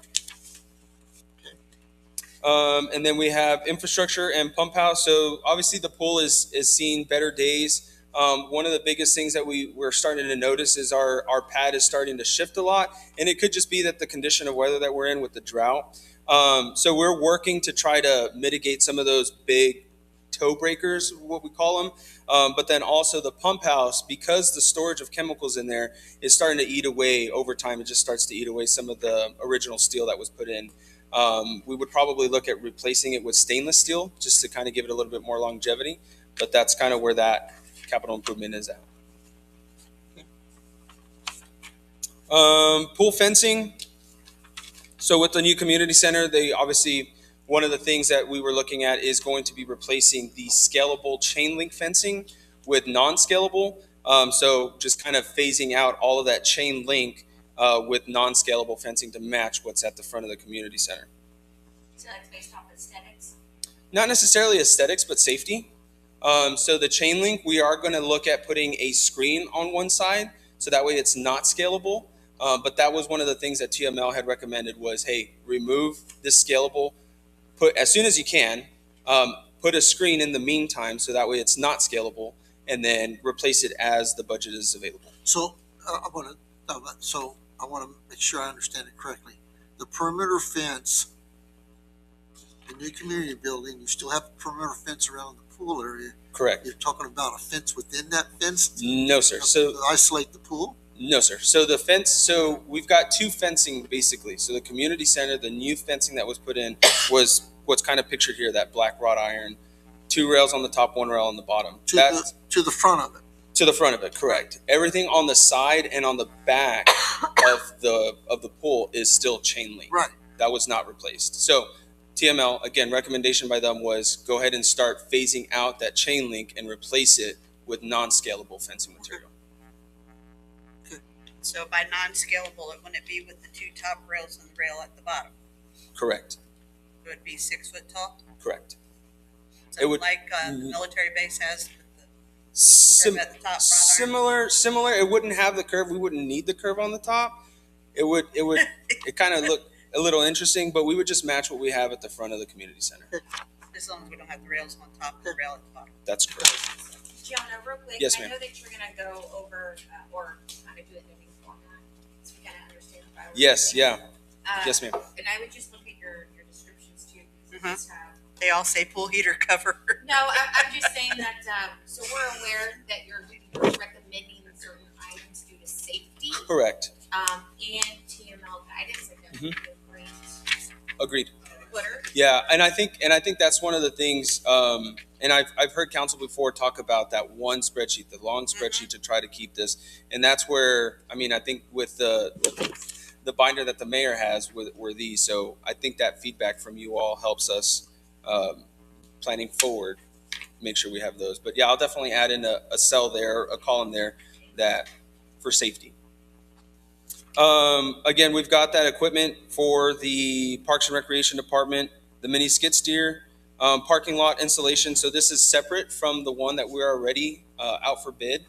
And then we have infrastructure and pump house. So obviously the pool is seeing better days. One of the biggest things that we're starting to notice is our pad is starting to shift a lot. And it could just be that the condition of weather that we're in with the drought. So we're working to try to mitigate some of those big toe breakers, what we call them. But then also the pump house, because the storage of chemicals in there is starting to eat away over time. It just starts to eat away some of the original steel that was put in. We would probably look at replacing it with stainless steel just to kind of give it a little bit more longevity. But that's kind of where that capital improvement is at. Pool fencing. So with the new community center, one of the things that we were looking at is going to be replacing the scalable chain link fencing with non-scalable. So just kind of phasing out all of that chain link with non-scalable fencing to match what's at the front of the community center. So that's based off aesthetics? Not necessarily aesthetics, but safety. So the chain link, we are going to look at putting a screen on one side, so that way it's not scalable. But that was one of the things that TML had recommended was, hey, remove this scalable, put as soon as you can, put a screen in the meantime, so that way it's not scalable, and then replace it as the budget is available. So I want to make sure I understand it correctly. The perimeter fence, the new community building, you still have a perimeter fence around the pool area. Correct. You're talking about a fence within that fence? No, sir. So to isolate the pool? No, sir. So the fence, so we've got two fencing basically. So the community center, the new fencing that was put in was what's kind of pictured here, that black wrought iron, 2 rails on the top, 1 rail on the bottom. To the front of it. To the front of it, correct. Everything on the side and on the back of the pool is still chain link. Right. That was not replaced. So TML, again, recommendation by them was go ahead and start phasing out that chain link and replace it with non-scalable fencing material. So by non-scalable, it wouldn't it be with the two top rails and the rail at the bottom? Correct. It would be 6 foot tall? Correct. So It would- like the military base has with the Sim- curve at the top, wrought iron? similar. It wouldn't have the curve. We wouldn't need the curve on the top. It kind of look a little interesting, but we would just match what we have at the front of the community center. As long as we don't have the rails on top and the rail at the bottom. That's correct. Gianna, real quick, Yes, I ma'am. know that you're gonna go over, or kind of do it in a new format, so we kind of understand the priorities. Yes, yeah. Yes, ma'am. And I would just look at your descriptions too, because Mhm. you just have, They all say pool heater cover. no, I'm just saying that, so we're aware that you're recommending certain items due to safety, Correct. and TML guidance, and that would be a great Agreed. footer. Yeah, and I think that's one of the things. And I've heard council before talk about that one spreadsheet, the long spreadsheet, to try to keep this. And that's where I think with the binder that the mayor has were these. So I think that feedback from you all helps us planning forward. Make sure we have those. But yeah, I'll definitely add in a cell there, a column there, that for safety. Again, we've got that equipment for the Parks and Recreation Department, the mini skid steer, parking lot installation. So this is separate from the one that we're already out for bid.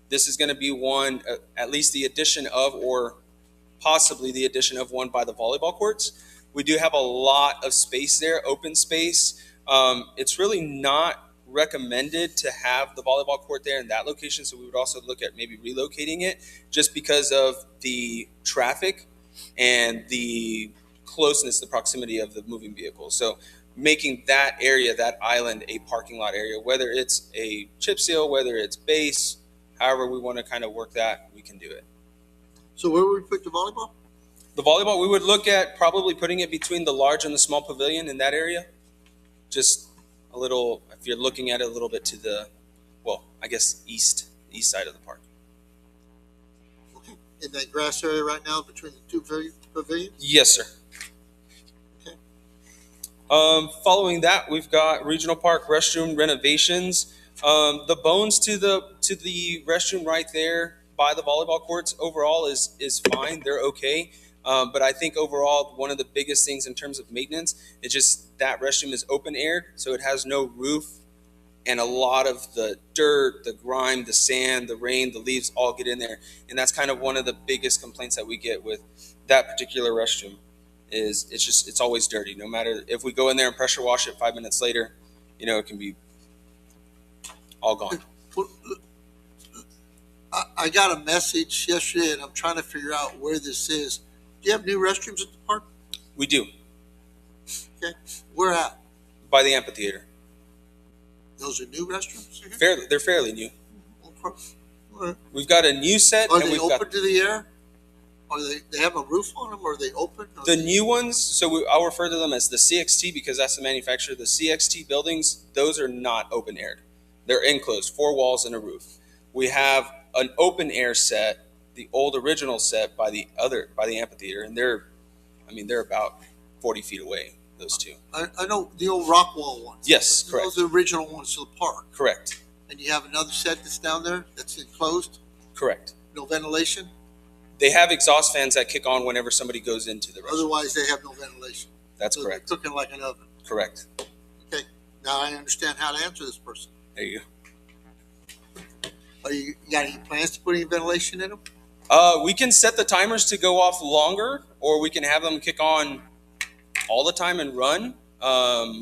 This is going to be one, at least the addition of, or possibly the addition of one by the volleyball courts. We do have a lot of space there, open space. It's really not recommended to have the volleyball court there in that location, so we would also look at maybe relocating it just because of the traffic and the closeness, the proximity of the moving vehicles. So making that area, that island, a parking lot area, whether it's a chip seal, whether it's base, however we want to kind of work that, we can do it. So where would we put the volleyball? The volleyball, we would look at probably putting it between the large and the small pavilion in that area. Just a little, if you're looking at it a little bit to the, well, I guess east side of the park. Okay. In that grass area right now between the two pavilions? Yes, sir. Okay. Following that, we've got regional park restroom renovations. The bones to the restroom right there by the volleyball courts overall is fine. They're okay. But I think overall, one of the biggest things in terms of maintenance is just that restroom is open aired, so it has no roof, and a lot of the dirt, the grime, the sand, the rain, the leaves all get in there. And that's kind of one of the biggest complaints that we get with that particular restroom is it's always dirty. No matter if we go in there and pressure wash it 5 minutes later, it can be all gone. I got a message yesterday, and I'm trying to figure out where this is. Do you have new restrooms at the park? We do. Okay. Where at? By the amphitheater. Those are new restrooms? They're fairly new. Okay. We've got a new set. Are and they we've open got to the air? Are they have a roof on them? Or are they open? the new ones. So I'll refer to them as the CXT because that's the manufacturer. The CXT buildings, those are not open aired. They're enclosed, 4 walls and a roof. We have an open air set, the old original set by the amphitheater, and they're about 40 feet away, those two. I know the old rock wall ones. Yes, correct. Those are the original ones to the park. Correct. And you have another set that's down there that's enclosed, Correct. no ventilation. They have exhaust fans that kick on whenever somebody goes into the restroom. Otherwise, they have no ventilation. That's So correct. They're cooking like an oven. Correct. Okay. Now I understand how to answer this person. There you You got any plans to put any ventilation in them? go. We can set the timers to go off longer, or we can have them kick on all the time and run.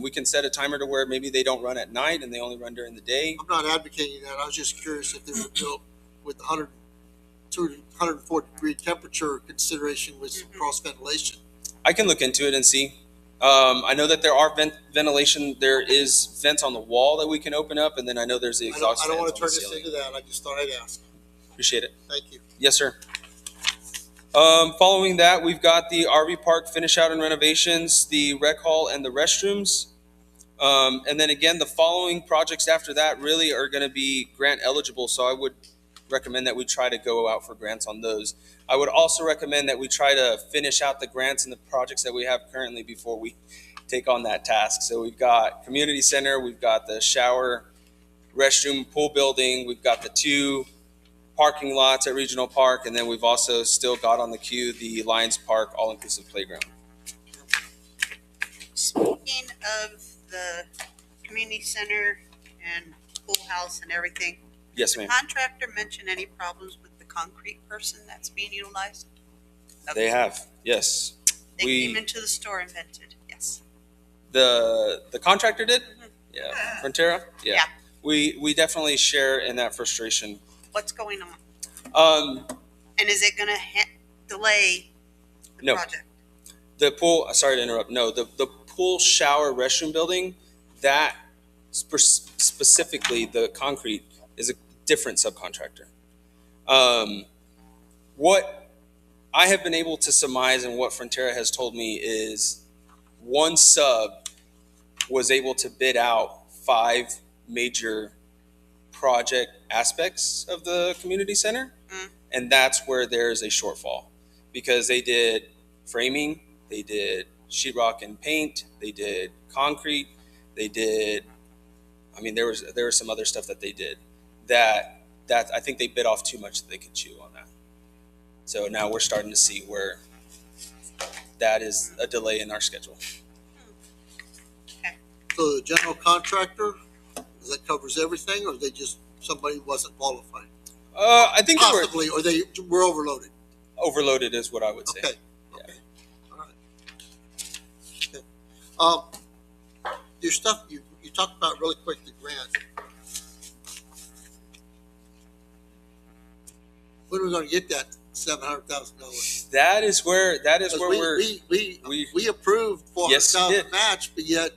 We can set a timer to where maybe they don't run at night and they only run during the day. I'm not advocating that. I was just curious if they were built with 104 degree temperature consideration with some cross ventilation. I can look into it and see. I know that there are ventilation. There is vents on the wall that we can open up, and then I know there's the I don't, exhaust I don't fans want on to turn the this ceiling. into that. I just thought I'd ask. Appreciate it. Thank you. Yes, sir. Following that, we've got the RV park finish out and renovations, the rec hall, and the restrooms. And then again, the following projects after that really are going to be grant eligible. So I would recommend that we try to go out for grants on those. I would also recommend that we try to finish out the grants and the projects that we have currently before we take on that task. So we've got community center, we've got the shower, restroom, pool building, we've got the 2 parking lots at Regional Park, and then we've also still got on the queue the Lions Park all-inclusive playground. Speaking of the community center and pool house and everything, Yes, did the ma'am. contractor mention any problems with the concrete person that's being utilized? They have, yes. They we- came into the store and vented, yes. The contractor did? Mhm. Yeah. Frontera? Yeah. We definitely share in that frustration. What's going on? And is it gonna delay the No. project? The pool, sorry to interrupt, no, the pool shower restroom building, that specifically, the concrete is a different subcontractor. What I have been able to surmise and what Frontera has told me is one sub was able to bid out 5 major project aspects of the community center. And that's where there's a shortfall because they did framing, they did sheetrock and paint, they did concrete, they did, there was some other stuff that they did that I think they bit off too much that they could chew on that. So now we're starting to see where that is a delay in our schedule. So the general contractor, that covers everything, or somebody wasn't qualified? I think they were Possibly, or they were overloaded? overloaded is what I would say. Okay, okay, all right. Okay. Your stuff, you talked about really quick, the grant. When are we gonna get that $700,000? That is where we approved Yes, you $400,000 did. match, but yet,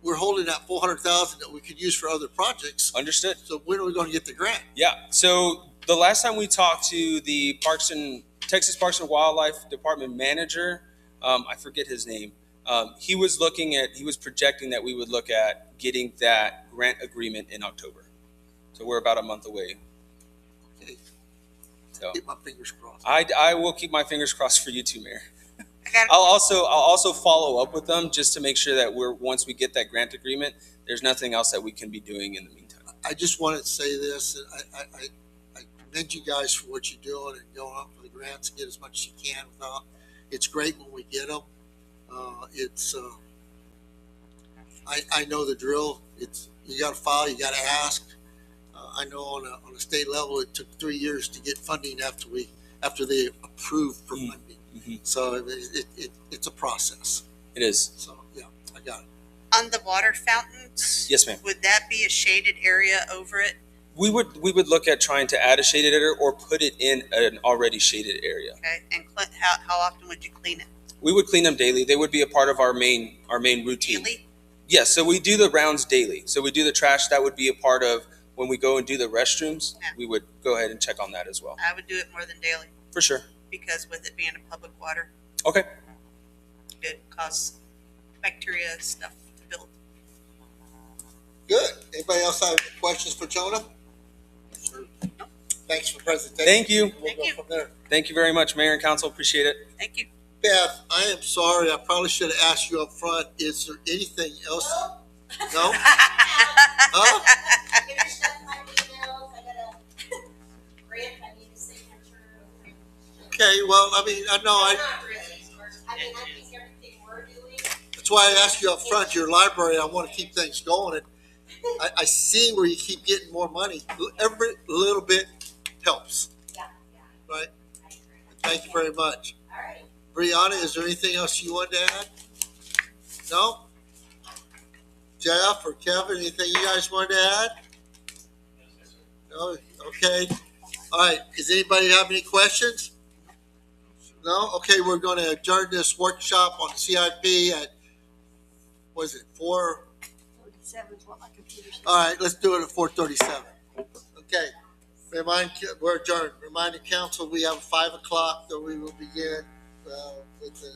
we're holding that $400,000 that we could use for other projects. Understood. So when are we gonna get the grant? Yeah. So the last time we talked to the Texas Parks and Wildlife Department manager, I forget his name. He was projecting that we would look at getting that grant agreement in October. So we're about a month away. Okay. So Keep my fingers crossed. I will keep my fingers crossed for you too, Mayor. I'll also follow up with them just to make sure that once we get that grant agreement, there's nothing else that we can be doing in the meantime. I just wanted to say this, and I commend you guys for what you're doing and going up for the grants, get as much as you can without. It's great when we get them. I know the drill. You got to file, you got to ask. I know on a state level, it took 3 years to get funding after they approved for funding. Mm-hmm. So it's a process. It is. So yeah, I got it. On the water fountains? Yes, ma'am. Would that be a shaded area over it? We would look at trying to add a shaded area or put it in an already shaded area. Okay, and how often would you clean it? We would clean them daily. They would be a part of our main routine. Daily? Yes, so we do the rounds daily. So we do the trash. That would be a part of when we go and do the restrooms. Yeah. We would go ahead and check on that as well. I would do it more than daily For sure. because with it being a public water, Okay. it could cause bacteria stuff to build. Good. Anybody else have any questions for Jonah? Sure. Thanks for the presentation. Thank you. We'll go from there. Thank you very much, Mayor and Council. Appreciate it. Thank you. Beth, I am sorry. I probably should have asked you up front. Is there anything else? No? Huh? Finished up my emails, I got a grant, I need a signature. Okay, well, I mean, I know, Not really, I think everything we're doing. that's why I asked you up front, your library, I want to keep things going. And I see where you keep getting more money. Every little bit helps, Yeah, right? I agree. Thank you very much. All right. Brianna, is there anything else you want to add? No? Jeff or Kevin, anything you guys want to add? No? Okay. All right. Does anybody have any questions? No? Okay, we're going to adjourn this workshop on CIP at, what is it, 4? 37 is what my computer says. All right, let's do it at 4:37. Okay. We're adjourned. Reminding council, we have 5 o'clock that we will begin with the